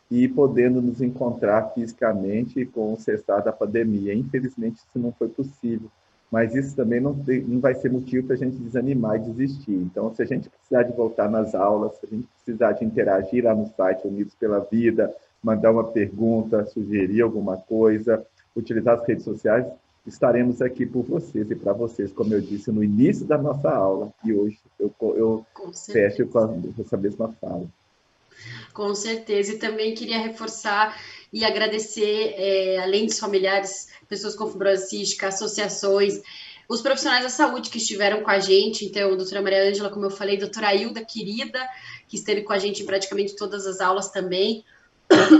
e podendo nos encontrar fisicamente com o cessar da pandemia. Infelizmente, isso não foi possível, mas isso também não vai ser motivo para a gente desanimar e desistir. Então, se a gente precisar de voltar nas aulas, se a gente precisar de interagir lá no site Unidos pela Vida, mandar uma pergunta, sugerir alguma coisa, utilizar as redes sociais, estaremos aqui por vocês e para vocês, como eu disse no início da nossa aula. E hoje eu fecho com essa mesma fala. Com certeza. E também queria reforçar e agradecer, além dos familiares, pessoas com fibrose cística, associações, os profissionais da saúde que estiveram com a gente. Então, a doutora Maria Ângela, como eu falei, a doutora Ailda, querida, que esteve com a gente em praticamente todas as aulas também,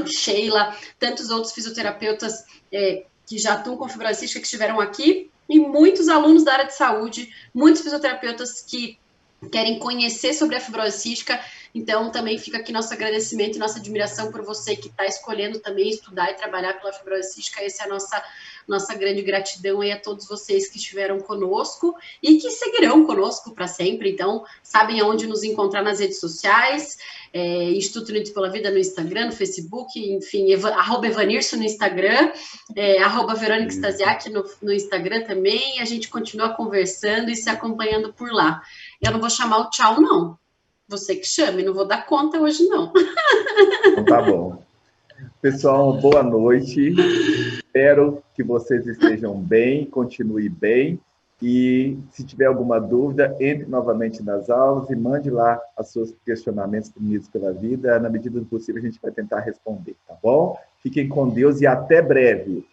Sheila, tantos outros fisioterapeutas que já atuam com fibrose cística, que estiveram aqui, e muitos alunos da área de saúde, muitos fisioterapeutas que querem conhecer sobre a fibrose cística. Então, também fica aqui nosso agradecimento e nossa admiração por você que está escolhendo também estudar e trabalhar pela fibrose cística. Essa é a nossa grande gratidão aí a todos vocês que estiveram conosco e que seguirão conosco para sempre. Então, sabem aonde nos encontrar nas redes sociais, Instituto Unidos pela Vida no Instagram, no Facebook, enfim, @Evanilson no Instagram, @Verônica Stasiak no Instagram também. A gente continua conversando e se acompanhando por lá. Eu não vou chamar o tchau, não. Você que chame, não vou dar conta hoje, não. Então, tá bom. Pessoal, boa noite. Espero que vocês estejam bem, continue bem. E se tiver alguma dúvida, entre novamente nas aulas e mande lá os seus questionamentos Unidos pela Vida. Na medida do possível, a gente vai tentar responder, tá bom? Fiquem com Deus e até breve.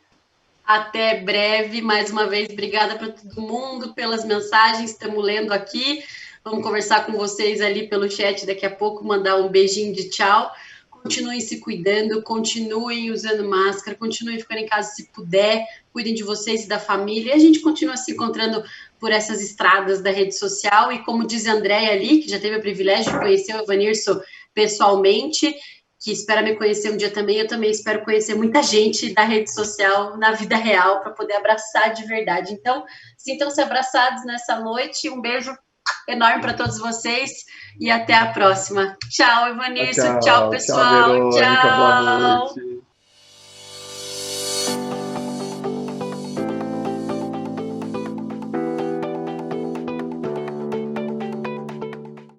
Até breve. Mais uma vez, obrigada para todo mundo, pelas mensagens, estamos lendo aqui. Vamos conversar com vocês ali pelo chat daqui a pouco, mandar um beijinho de tchau. Continuem se cuidando, continuem usando máscara, continuem ficando em casa se puder, cuidem de vocês e da família. E a gente continua se encontrando por essas estradas da rede social. E como diz a Andréia ali, que já teve o privilégio de conhecer o Evanilson pessoalmente, que espera me conhecer um dia também, eu também espero conhecer muita gente da rede social na vida real para poder abraçar de verdade. Então, sintam-se abraçados nessa noite. Um beijo enorme para todos vocês e até a próxima. Tchau, Evanilson. Tchau, pessoal. Tchau, Verônica. Tchau. Boa noite.